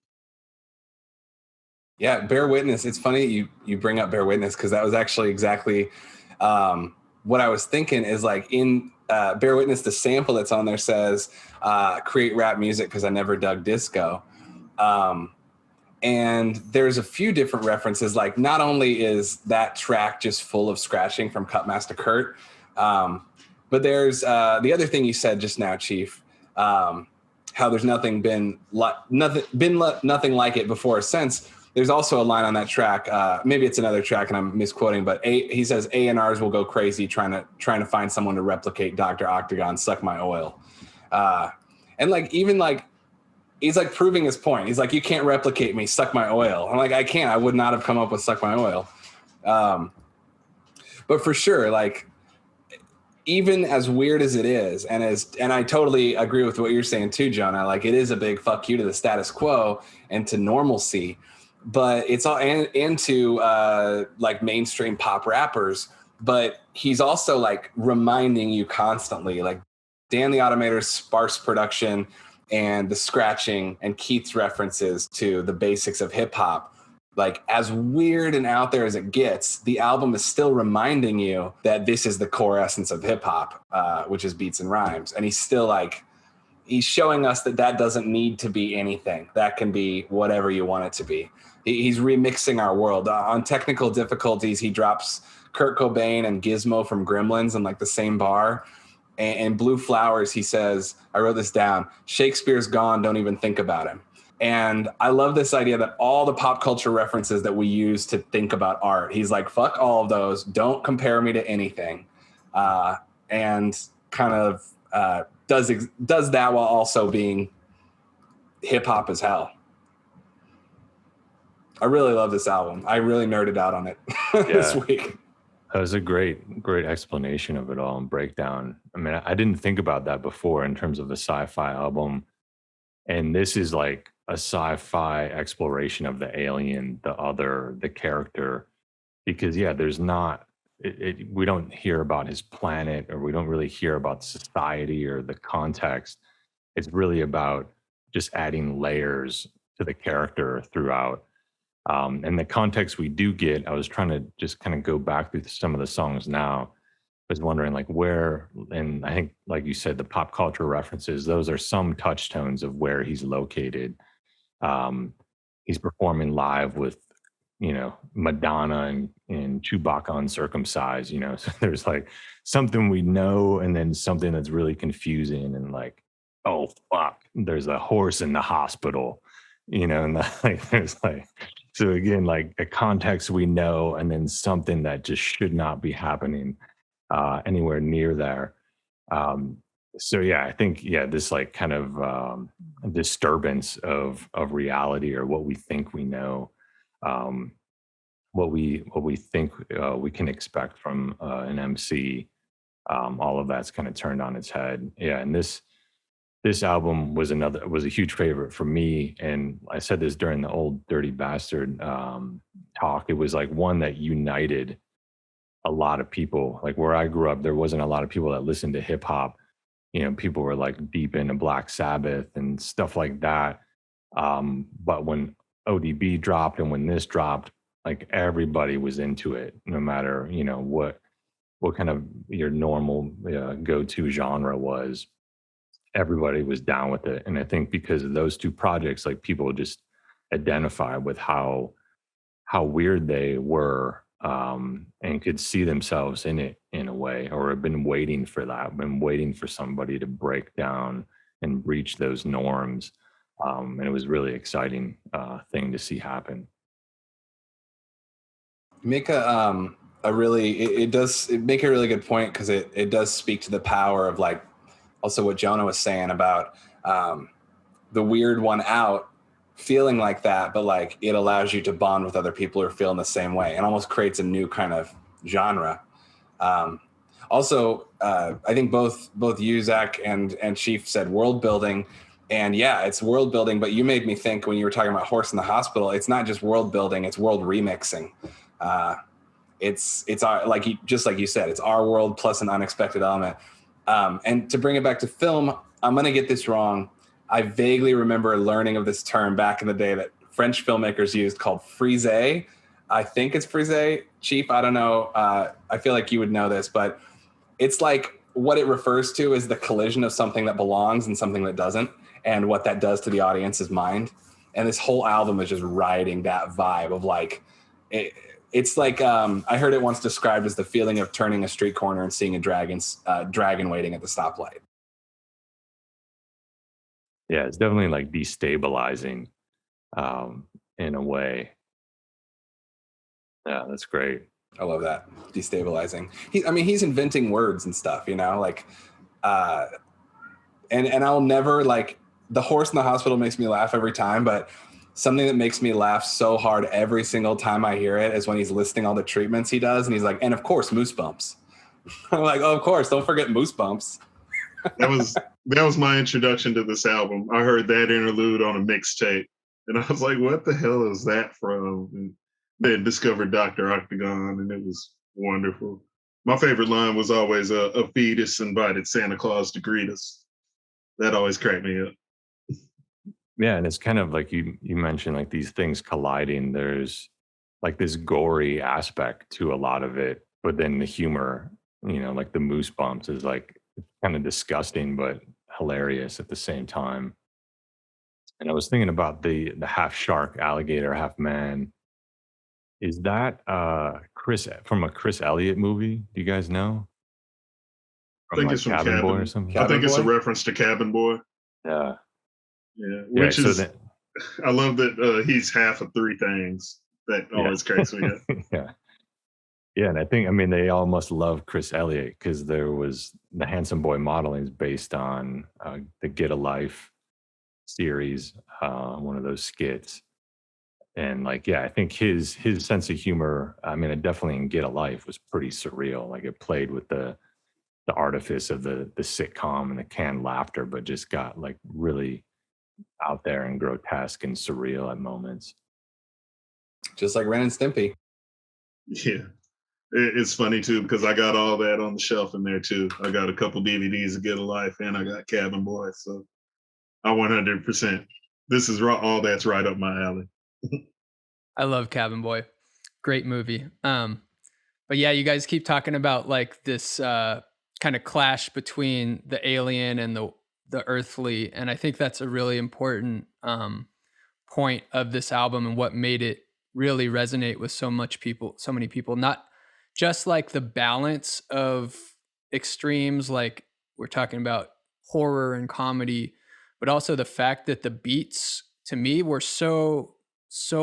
Yeah, Bear Witness. It's funny you bring up Bear Witness because that was actually exactly what I was thinking is like in Bear Witness, the sample that's on there says, create rap music because I never dug disco. And there's a few different references. Like, not only is that track just full of scratching from Cutmaster Kurt, but there's the other thing you said just now, Chief, how there's nothing like it before or since. There's also a line on that track. Maybe it's another track and I'm misquoting, but he says A&Rs will go crazy trying to find someone to replicate Dr. Octagon, suck my oil. And like, even like, he's like proving his point. He's like, you can't replicate me, suck my oil. I'm like, I can't. I would not have come up with suck my oil. But for sure, like, even as weird as it is, and I totally agree with what you're saying too, Jonah, like, it is a big fuck you to the status quo and to normalcy, but it's all and to like mainstream pop rappers. But he's also like reminding you constantly, like Dan the Automator's sparse production and the scratching and Keith's references to the basics of hip hop, like, as weird and out there as it gets, the album is still reminding you that this is the core essence of hip hop, which is beats and rhymes. And he's still like, he's showing us that doesn't need to be anything. That can be whatever you want it to be. He's remixing our world. On Technical Difficulties, he drops Kurt Cobain and Gizmo from Gremlins in like the same bar. And Blue Flowers, he says, I wrote this down, Shakespeare's gone, don't even think about him. And I love this idea that all the pop culture references that we use to think about art, he's like, fuck all of those, don't compare me to anything. And kind of does that while also being hip hop as hell. I really love this album. I really nerded out on it this week. That was a great explanation of it all and breakdown. I mean, I didn't think about that before in terms of a sci-fi album. And this is like a sci-fi exploration of the alien, the other, the character. Because, there's not, we don't hear about his planet, or we don't really hear about society or the context. It's really about just adding layers to the character throughout. And the context we do get, I was trying to just kind of go back through some of the songs now. I was wondering like where, and I think like you said, the pop culture references, those are some touchstones of where he's located. He's performing live with, Madonna and Chewbacca Uncircumcised, so there's like something we know and then something that's really confusing and like, oh, fuck, there's a horse in the hospital, and there's like, so again, like a context we know, and then something that just should not be happening anywhere near there. So I think this like kind of disturbance of reality, or what we think we know, what we think we can expect from an MC. All of that's kind of turned on its head. And this album was a huge favorite for me. And I said this during the Old Dirty Bastard talk. It was like one that united a lot of people. Like where I grew up, there wasn't a lot of people that listened to hip hop. People were like deep into Black Sabbath and stuff like that. But when ODB dropped and when this dropped, like everybody was into it, no matter, what kind of your normal go-to genre was. Everybody was down with it. And I think because of those two projects, like people just identify with how weird they were, and could see themselves in it in a way, or have been waiting for that, been waiting for somebody to break down and breach those norms. And it was really exciting thing to see happen. Make it does make a really good point, because it does speak to the power of like also what Jonah was saying about the weird one out feeling like that, but like it allows you to bond with other people who are feeling the same way, and almost creates a new kind of genre. Also, I think both you, Zach, and Chief said world building, and it's world building. But you made me think when you were talking about Horse in the Hospital, it's not just world building; it's world remixing. It's our, just like you said, it's our world plus an unexpected element. And to bring it back to film, I'm going to get this wrong. I vaguely remember learning of this term back in the day that French filmmakers used called frise. I think it's frise. Chief, I don't know. I feel like you would know this, but it's like what it refers to is the collision of something that belongs and something that doesn't, and what that does to the audience's mind. And this whole album is just riding that vibe of like, it's like, I heard it once described as the feeling of turning a street corner and seeing a dragon waiting at the stoplight. Yeah, it's definitely like destabilizing in a way. Yeah, that's great. I love that. Destabilizing. He's inventing words and stuff, you know, like, and I'll never, like, the horse in the hospital makes me laugh every time, but something that makes me laugh so hard every single time I hear it is when he's listing all the treatments he does. And he's like, and of course, moose bumps. I'm like, oh, of course, don't forget moose bumps. That was my introduction to this album. I heard that interlude on a mixtape, and I was like, "What the hell is that from?" And then discovered Dr. Octagon, and it was wonderful. My favorite line was always a fetus invited Santa Claus to greet us. That always cracked me up. Yeah, and it's kind of like you mentioned, like these things colliding. There's like this gory aspect to a lot of it, but then the humor, like the moose bumps is like kind of disgusting but hilarious at the same time. And I was thinking about the half shark, alligator, half man. Is that Chris from a Chris Elliott movie? Do you guys know? I From think like it's from Cabin Boy or something? I think it's a Boy? reference to Cabin Boy. Yeah. Yeah, Yeah. which is I love that he's half of three things. That always cracks me up. Yeah. Yeah, and I think they all must love Chris Elliott because there was the Handsome Boy modeling is based on the Get a Life series, one of those skits, and like I think his sense of humor, it definitely in Get a Life was pretty surreal. Like it played with the artifice of the sitcom and the canned laughter, but just got like really out there and grotesque and surreal at moments. Just like Ren and Stimpy. Yeah. It's funny too because I got all that on the shelf in there too. I got a couple DVDs of Get a Life and I got Cabin Boy, so I 100%. This is all that's right up my alley. I love Cabin Boy. Great movie. But yeah, you guys keep talking about like this kind of clash between the alien and the earthly, and I think that's a really important point of this album and what made it really resonate with so many people. Not just like the balance of extremes, like we're talking about horror and comedy, but also the fact that the beats to me were so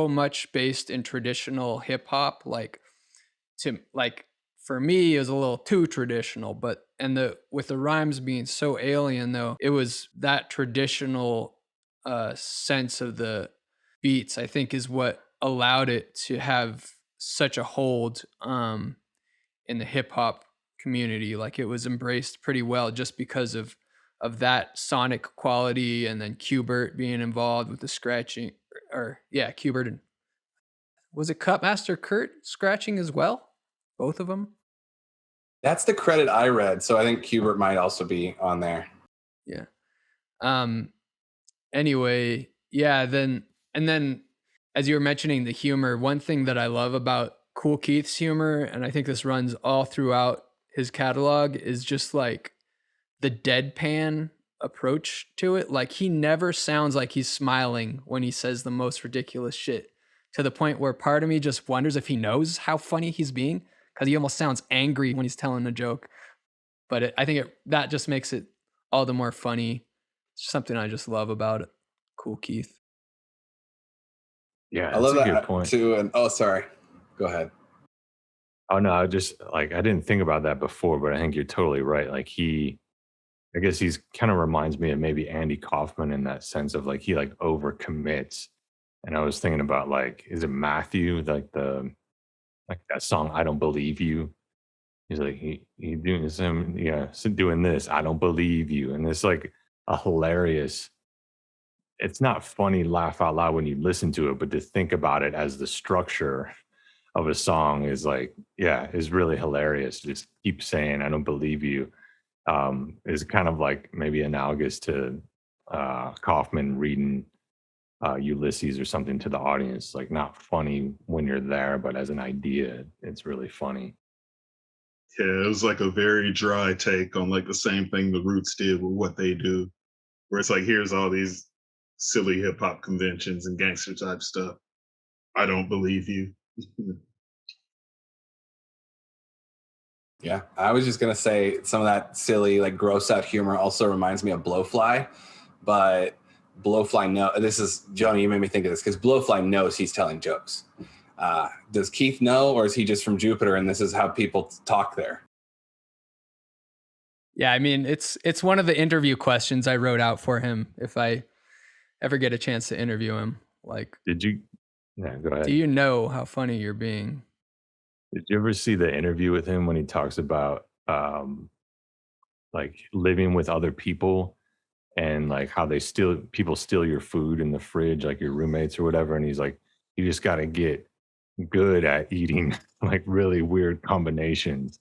much based in traditional hip hop. Like for me, it was a little too traditional, but with the rhymes being so alien though, it was that traditional sense of the beats, I think, is what allowed it to have such a hold in the hip hop community. Like it was embraced pretty well just because of that sonic quality, and then Qbert being involved with the scratching, Qbert, and was it Cutmaster Kurt scratching as well? Both of them? That's the credit I read, so I think Qbert might also be on there. Yeah. Anyway, yeah, then as you were mentioning the humor, one thing that I love about Kool Keith's humor, and I think this runs all throughout his catalog, is just like the deadpan approach to it. Like he never sounds like he's smiling when he says the most ridiculous shit, to the point where part of me just wonders if he knows how funny he's being, because he almost sounds angry when he's telling a joke. But I think that just makes it all the more funny. It's something I just love about it. Kool Keith. Yeah, I love that's a that good point. too. And sorry, go ahead. Oh no, I just I didn't think about that before, but I think you're totally right. Like I guess he's kind of reminds me of maybe Andy Kaufman in that sense of like he like overcommits. And I was thinking about like, is it Matthew, like that song "I Don't Believe You"? He's like he doing some doing this "I Don't Believe You," and it's like a hilarious. It's not funny, laugh out loud when you listen to it, but to think about it as the structure of a song is like, is really hilarious. Just keep saying "I don't believe you" is kind of like maybe analogous to Kaufman reading Ulysses or something to the audience. Like not funny when you're there, but as an idea, it's really funny. Yeah, it was like a very dry take on like the same thing the Roots did with What They Do, where it's like here's all these silly hip hop conventions and gangster type stuff. I don't believe you. Yeah, I was just gonna say some of that silly, like gross out humor also reminds me of Blowfly, but Blowfly this is Joni. You made me think of this because Blowfly knows he's telling jokes. Does Keith know, or is he just from Jupiter and this is how people talk there? Yeah, I mean, it's one of the interview questions I wrote out for him if I ever get a chance to interview him. Like, Did you? Yeah, go ahead. do you know how funny you're being? Did you ever see the interview with him when he talks about like living with other people and like how people steal your food in the fridge, like your roommates or whatever? And he's like, you just got to get good at eating like really weird combinations.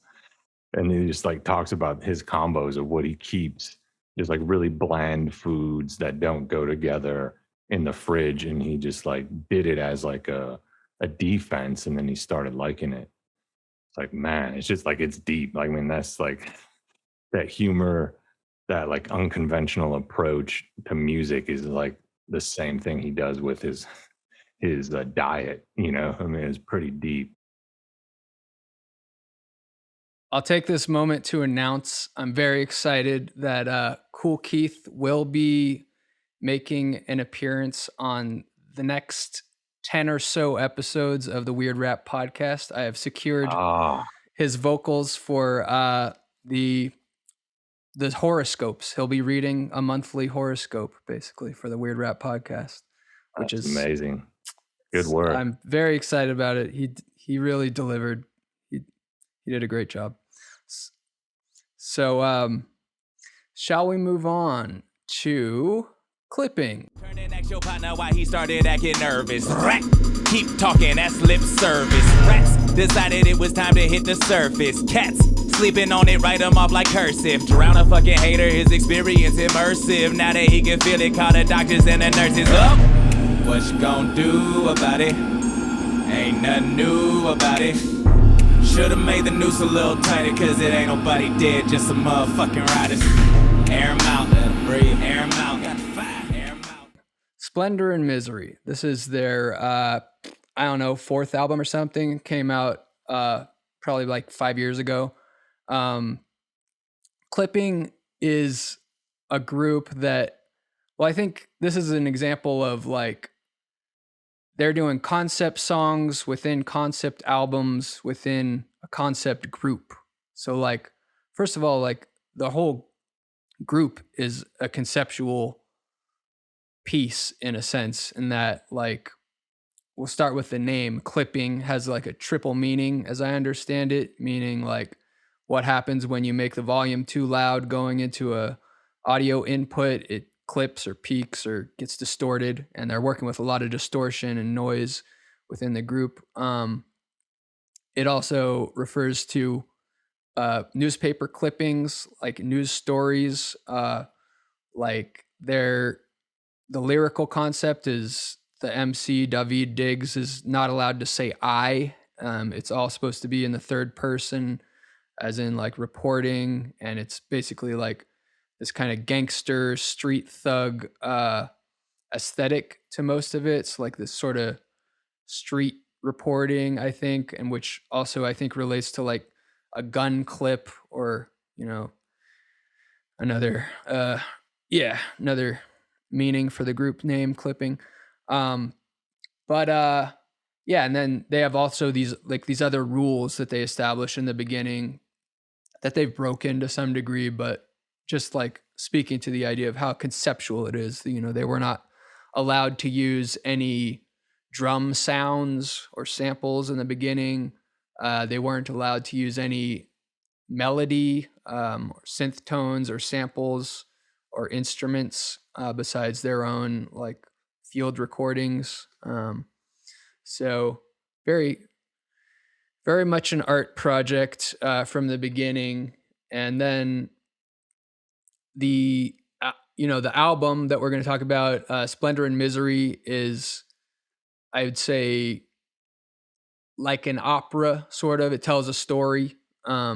And he just like talks about his combos of what he keeps, just like really bland foods that don't go together in the fridge. And he just like did it as like a defense, and then he started liking it. It's like, man, it's just like, it's deep. Like, I mean, that's like that humor, that like unconventional approach to music is like the same thing he does with his diet, you know? I mean, it's pretty deep. I'll take this moment to announce I'm very excited that Cool Keith will be making an appearance on the next 10 or so episodes of the Weird Rap podcast. I have secured his vocals for the horoscopes. He'll be reading a monthly horoscope basically for the Weird Rap podcast, which is amazing. Good work. I'm very excited about it. He really delivered. He did a great job. So shall we move on to clipping? Turn and ask your partner why he started acting nervous. Rat, keep talking, that's lip service. Rats decided it was time to hit the surface. Cats sleeping on it, write them off like cursive. Drown a fucking hater, his experience immersive. Now that he can feel it, call the doctors and the nurses up. What you gonna do about it? Ain't nothing new about it. Should've made the noose a little tighter, cause it ain't nobody dead, just some motherfucking riders. Air 'em out, let 'em breathe, air 'em out, got the fire, air 'em out. Splendor and Misery. This is their, I don't know, 4th album or something. Came out probably like 5 years ago. Clipping is a group that, well, I think this is an example of like, they're doing concept songs within concept albums within a concept group. So like, first of all, like the whole group is a conceptual piece in a sense, in that like, we'll start with the name. Clipping has like a triple meaning as I understand it, meaning like what happens when you make the volume too loud going into a audio input, it clips or peaks or gets distorted, and they're working with a lot of distortion and noise within the group. It also refers to newspaper clippings, like news stories. Like the lyrical concept is the MC David Diggs is not allowed to say I. It's all supposed to be in the third person, as in like reporting, and it's basically like this kind of gangster street thug aesthetic to most of it. It's like this sort of street reporting, I think, and which also I think relates to like a gun clip, or, you know, another meaning for the group name Clipping. And then they have also these other rules that they establish in the beginning that they've broken to some degree, but just like speaking to the idea of how conceptual it is. You know, they were not allowed to use any drum sounds or samples in the beginning. They weren't allowed to use any melody or synth tones or samples or instruments besides their own like field recordings. So very, very much an art project from the beginning. And then the album that we're going to talk about, Splendor and Misery, is, I would say, like an opera sort of. It tells a story, a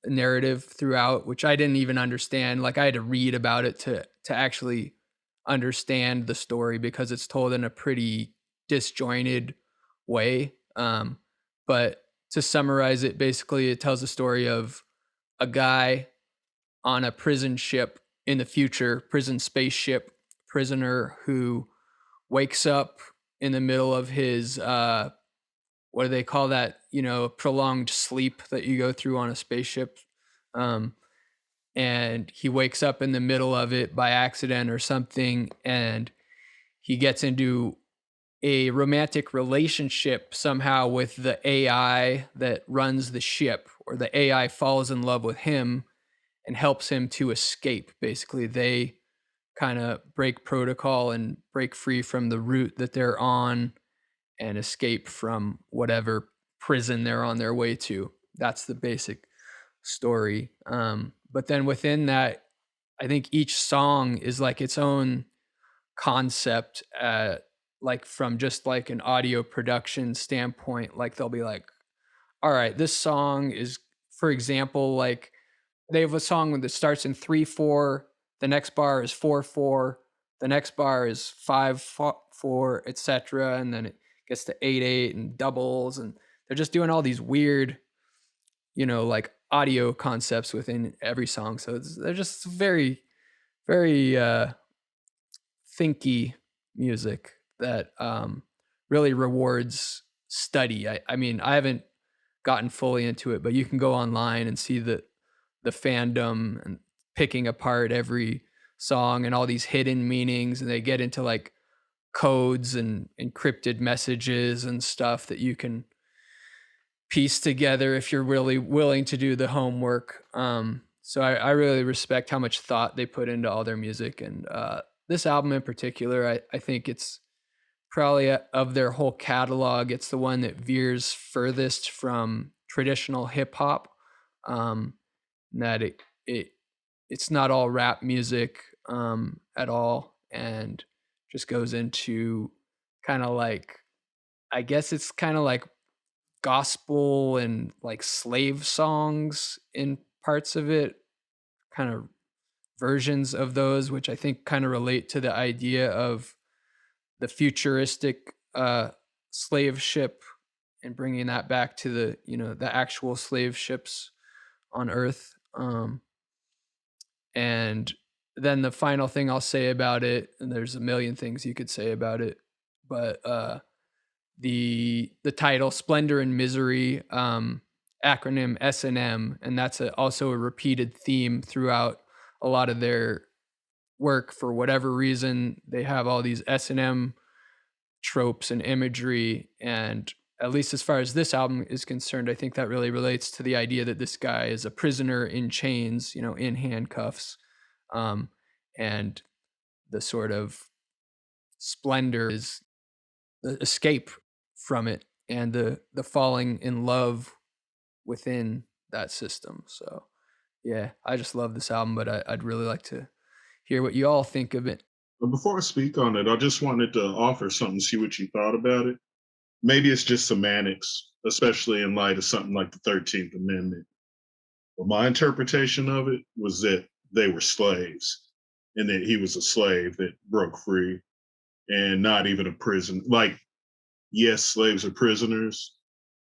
narrative throughout, which I didn't even understand. Like I had to read about it to actually understand the story because it's told in a pretty disjointed way. But to summarize it, basically, it tells the story of a guy on a prison ship in the future, prison spaceship, prisoner who wakes up in the middle of his what do they call that? Prolonged sleep that you go through on a spaceship. Um, and he wakes up in the middle of it by accident or something, and he gets into a romantic relationship somehow with the AI that runs the ship, or the AI falls in love with him and helps him to escape. Basically, they kind of break protocol and break free from the route that they're on and escape from whatever prison they're on their way to. That's the basic story. But then within that, I think each song is like its own concept, like from just like an audio production standpoint. Like they'll be like, all right, this song is, for example, like they have a song that starts in 3/4, the next bar is 4/4, the next bar is 5/4, etc., and then it gets to 8/8 and doubles, and they're just doing all these weird, like audio concepts within every song. So they're just very, very thinky music that really rewards study. I mean, I haven't gotten fully into it, but you can go online and see the fandom and picking apart every song and all these hidden meanings, and they get into like codes and encrypted messages and stuff that you can piece together if you're really willing to do the homework. So I really respect how much thought they put into all their music, and this album in particular, I think it's probably of their whole catalog, it's the one that veers furthest from traditional hip hop. That it's not all rap music at all, and just goes into kind of like, I guess it's kind of like gospel and like slave songs in parts of it, kind of versions of those, which I think kind of relate to the idea of the futuristic slave ship and bringing that back to the actual slave ships on Earth. And then the final thing I'll say about it, and there's a million things you could say about it, but the title Splendor and Misery, acronym S&M, and that's also a repeated theme throughout a lot of their work. For whatever reason, they have all these S&M tropes and imagery, and at least as far as this album is concerned, I think that really relates to the idea that this guy is a prisoner in chains, in handcuffs, and the sort of splendor is the escape from it and the falling in love within that system. So yeah, I just love this album, but I'd really like to hear what you all think of it. But before I speak on it, I just wanted to offer something, see what you thought about it. Maybe it's just semantics, especially in light of something like the 13th Amendment. But my interpretation of it was that they were slaves and that he was a slave that broke free and not even a prison. Like, yes, slaves are prisoners,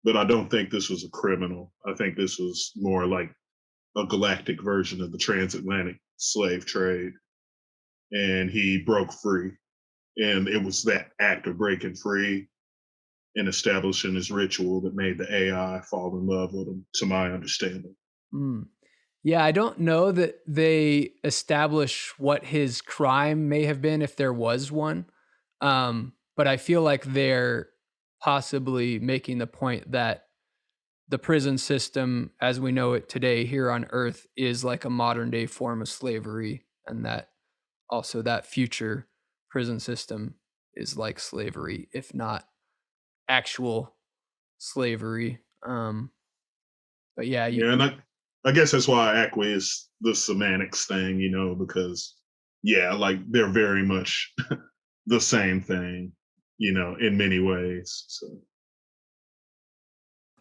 but I don't think this was a criminal. I think this was more like a galactic version of the transatlantic slave trade. And he broke free. And it was that act of breaking free and establishing his ritual that made the AI fall in love with him, to my understanding. Mm. Yeah, I don't know that they establish what his crime may have been, if there was one. But I feel like they're possibly making the point that the prison system as we know it today here on Earth is like a modern day form of slavery, and that also that future prison system is like slavery, if not actual slavery. But yeah, Yeah, and I guess that's why I acquiesce the semantics thing, because yeah, like they're very much the same thing, in many ways. So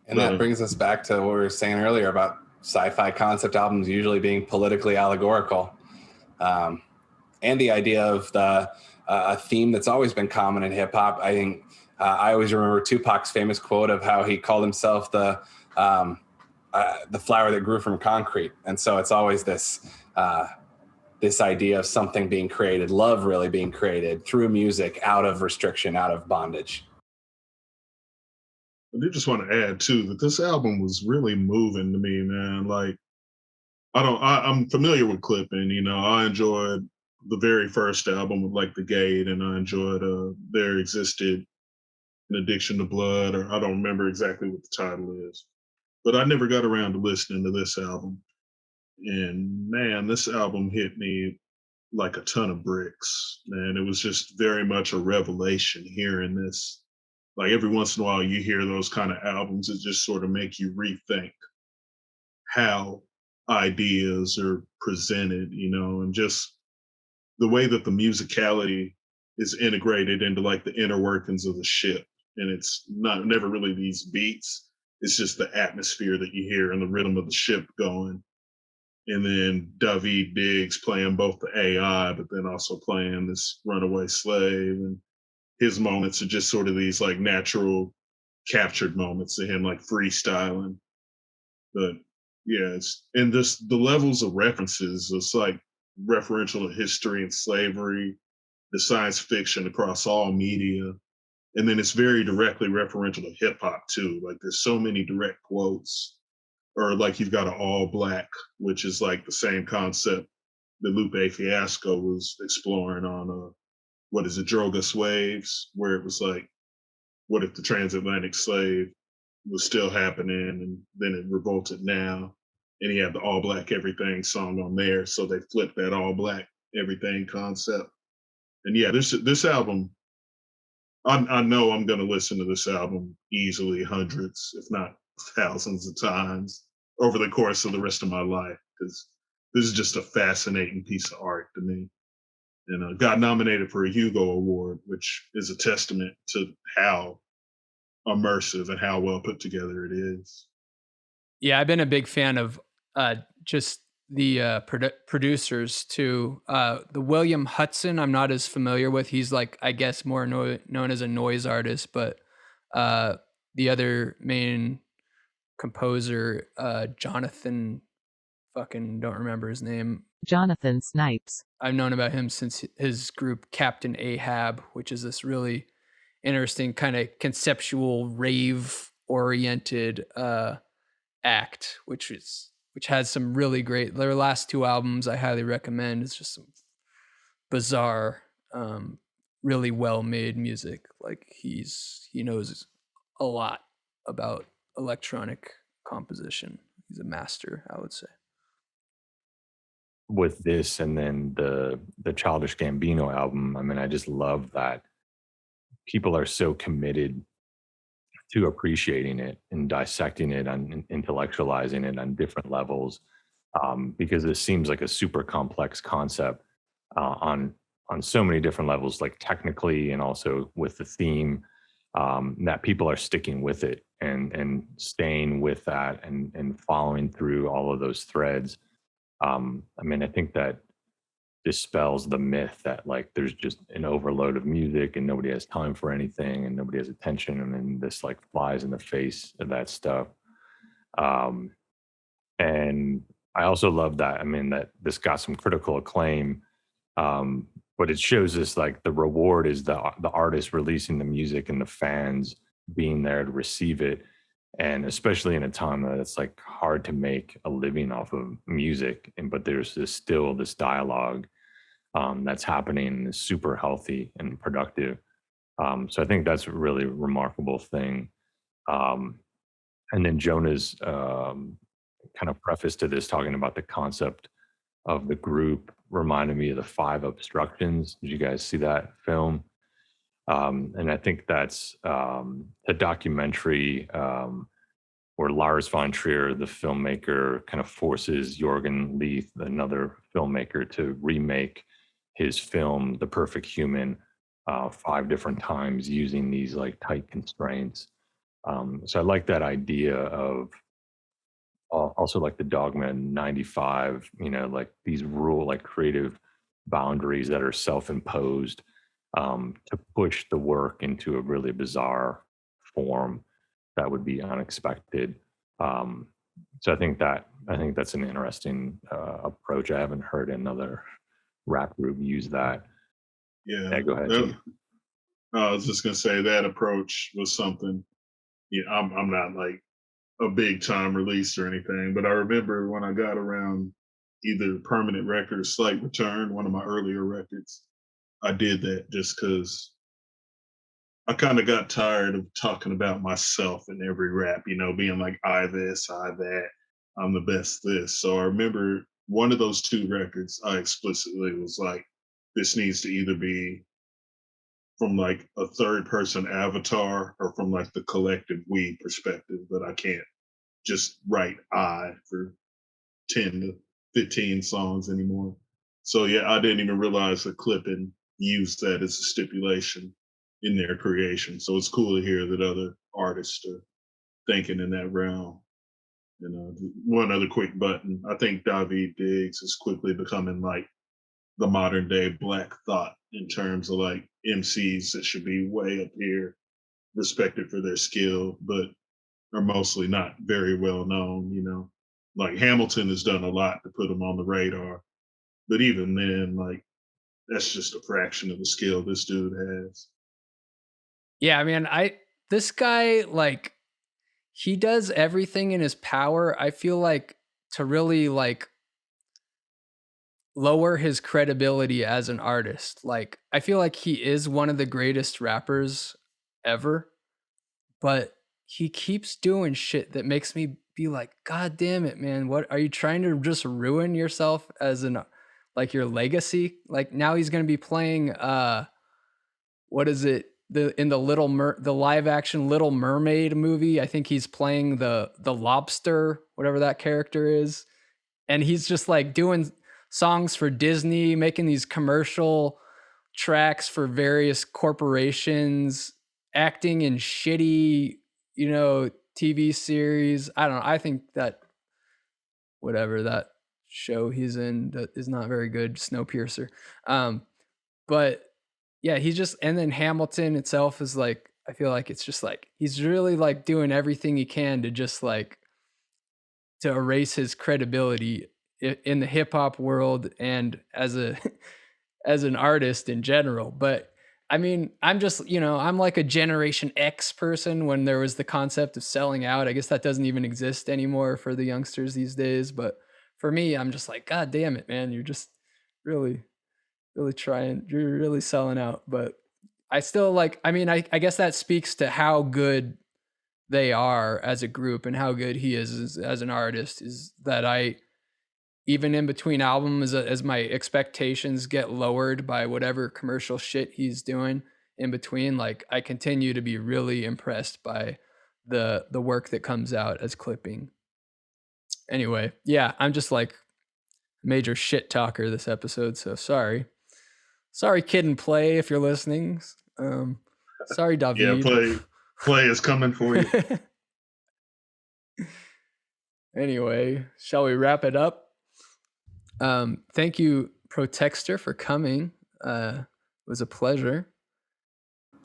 And that brings us back to what we were saying earlier about sci-fi concept albums usually being politically allegorical. and the idea of the a theme that's always been common in hip hop. I think I always remember Tupac's famous quote of how he called himself the flower that grew from concrete, and so it's always this idea of something being created, love really being created through music, out of restriction, out of bondage. I do just want to add too that this album was really moving to me, man. Like I'm familiar with Clipping. You know, I enjoyed the very first album with like The Gate, and I enjoyed There Existed an Addiction to Blood, or I don't remember exactly what the title is. But I never got around to listening to this album. And man, this album hit me like a ton of bricks. And it was just very much a revelation hearing this. Like every once in a while you hear those kind of albums that just sort of make you rethink how ideas are presented, you know, and just the way that the musicality is integrated into like the inner workings of the ship. And it's not never really these beats. It's just the atmosphere that you hear and the rhythm of the ship going. And then David Diggs playing both the AI, but then also playing this runaway slave. And his moments are just sort of these like natural captured moments of him like freestyling. But yeah, it's and just the levels of references, it's like referential to history and slavery, the science fiction across all media. And then it's very directly referential to hip hop too. Like there's so many direct quotes, or like you've got an all black, which is like the same concept that Lupe Fiasco was exploring on what is it, Drogas Waves, where it was like, what if the transatlantic slave was still happening and then it revolted now? And he had the all black everything song on there. So they flipped that all black everything concept. And yeah, this album, I know I'm going to listen to this album easily hundreds, if not thousands of times over the course of the rest of my life, because this is just a fascinating piece of art to me. And got nominated for a Hugo Award, which is a testament to how immersive and how well put together it is. Yeah, I've been a big fan of just the producers too. The William Hudson, I'm not as familiar with. He's like, I guess, more known as a noise artist, but the other main composer, Jonathan, fucking don't remember his name. Jonathan Snipes. I've known about him since his group Captain Ahab, which is this really interesting kind of conceptual rave oriented act, which has some really great, their last two albums I highly recommend. It's just some bizarre, really well made music. Like he knows a lot about electronic composition. He's a master, I would say. With this and then the Childish Gambino album, I mean, I just love that people are so committed to appreciating it and dissecting it and intellectualizing it on different levels, because it seems like a super complex concept on so many different levels, like technically and also with the theme, that people are sticking with it and staying with that and following through all of those threads. I mean, I think that dispels the myth that like there's just an overload of music and nobody has time for anything and nobody has attention, and then this like flies in the face of that stuff. And I also love that, I mean, that this got some critical acclaim, but it shows us like the reward is the artist releasing the music and the fans being there to receive it. And especially in a time that it's like hard to make a living off of music, but there's still this dialogue that's happening and is super healthy and productive. So I think that's a really remarkable thing. And then Jonah's kind of preface to this, talking about the concept of the group, reminded me of the Five Obstructions. Did you guys see that film? And I think that's a documentary where Lars von Trier, the filmmaker, kind of forces Jorgen Leith, another filmmaker, to remake his film, The Perfect Human, 5 different times using these like tight constraints. So I like that idea of also like the Dogma 95, you know, like these creative boundaries that are self-imposed to push the work into a really bizarre form that would be unexpected. So I think that's an interesting approach. I haven't heard another rap group use that. Yeah, Go ahead, Jim. I was just gonna say that approach was something. Yeah, I'm not like a big time release or anything, but I remember when I got around either Permanent Record or Slight Return, one of my earlier records, I did that just because I kind of got tired of talking about myself in every rap, being like, I this, I that, I'm the best this. So I remember one of those two records, I explicitly was like, this needs to either be from like a third person avatar or from like the collective we perspective, but I can't just write I for 10 to 15 songs anymore. So yeah, I didn't even realize that Clippin used that as a stipulation in their creation. So it's cool to hear that other artists are thinking in that realm. One other quick button. I think David Diggs is quickly becoming like the modern day Black Thought in terms of like MCs that should be way up here, respected for their skill, but are mostly not very well known. Like Hamilton has done a lot to put him on the radar, but even then, like that's just a fraction of the skill this dude has. Yeah, I mean, this guy, like, he does everything in his power, I feel like, to really like lower his credibility as an artist. Like, I feel like he is one of the greatest rappers ever, but he keeps doing shit that makes me be like, God damn it, man. What are you trying to just ruin yourself as like your legacy? Like now he's going to be playing, what is it? In the live action Little Mermaid movie. I think he's playing the lobster, whatever that character is. And he's just like doing songs for Disney, making these commercial tracks for various corporations, acting in shitty, TV series. I don't know. I think that whatever that show he's in that is not very good, Snowpiercer. But yeah, and then Hamilton itself is like, I feel like it's just like he's really like doing everything he can to just like to erase his credibility in the hip hop world and as an artist in general. But I mean, I'm just, I'm like a Generation X person when there was the concept of selling out. I guess that doesn't even exist anymore for the youngsters these days. But for me, I'm just like, God damn it, man. You're just really, really trying. You're really selling out. But I still like, I mean, I guess that speaks to how good they are as a group and how good he is as an artist, is that even in between albums, as my expectations get lowered by whatever commercial shit he's doing in between, like I continue to be really impressed by the work that comes out as clipping. Anyway, yeah, I'm just like major shit talker this episode, so sorry, Kid and Play, if you're listening. Sorry, David. Yeah, play is coming for you. Anyway, shall we wrap it up? Thank you, Protexter, for coming. It was a pleasure.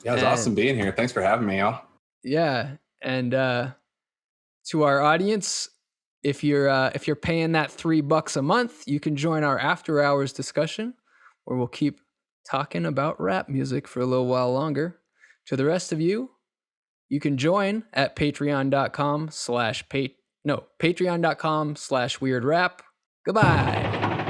Yeah, it was awesome being here. Thanks for having me, y'all. Yeah, and to our audience, if you're paying that $3 a month, you can join our after hours discussion, where we'll keep talking about rap music for a little while longer. To the rest of you, you can join at patreon.com/weirdrap. Goodbye.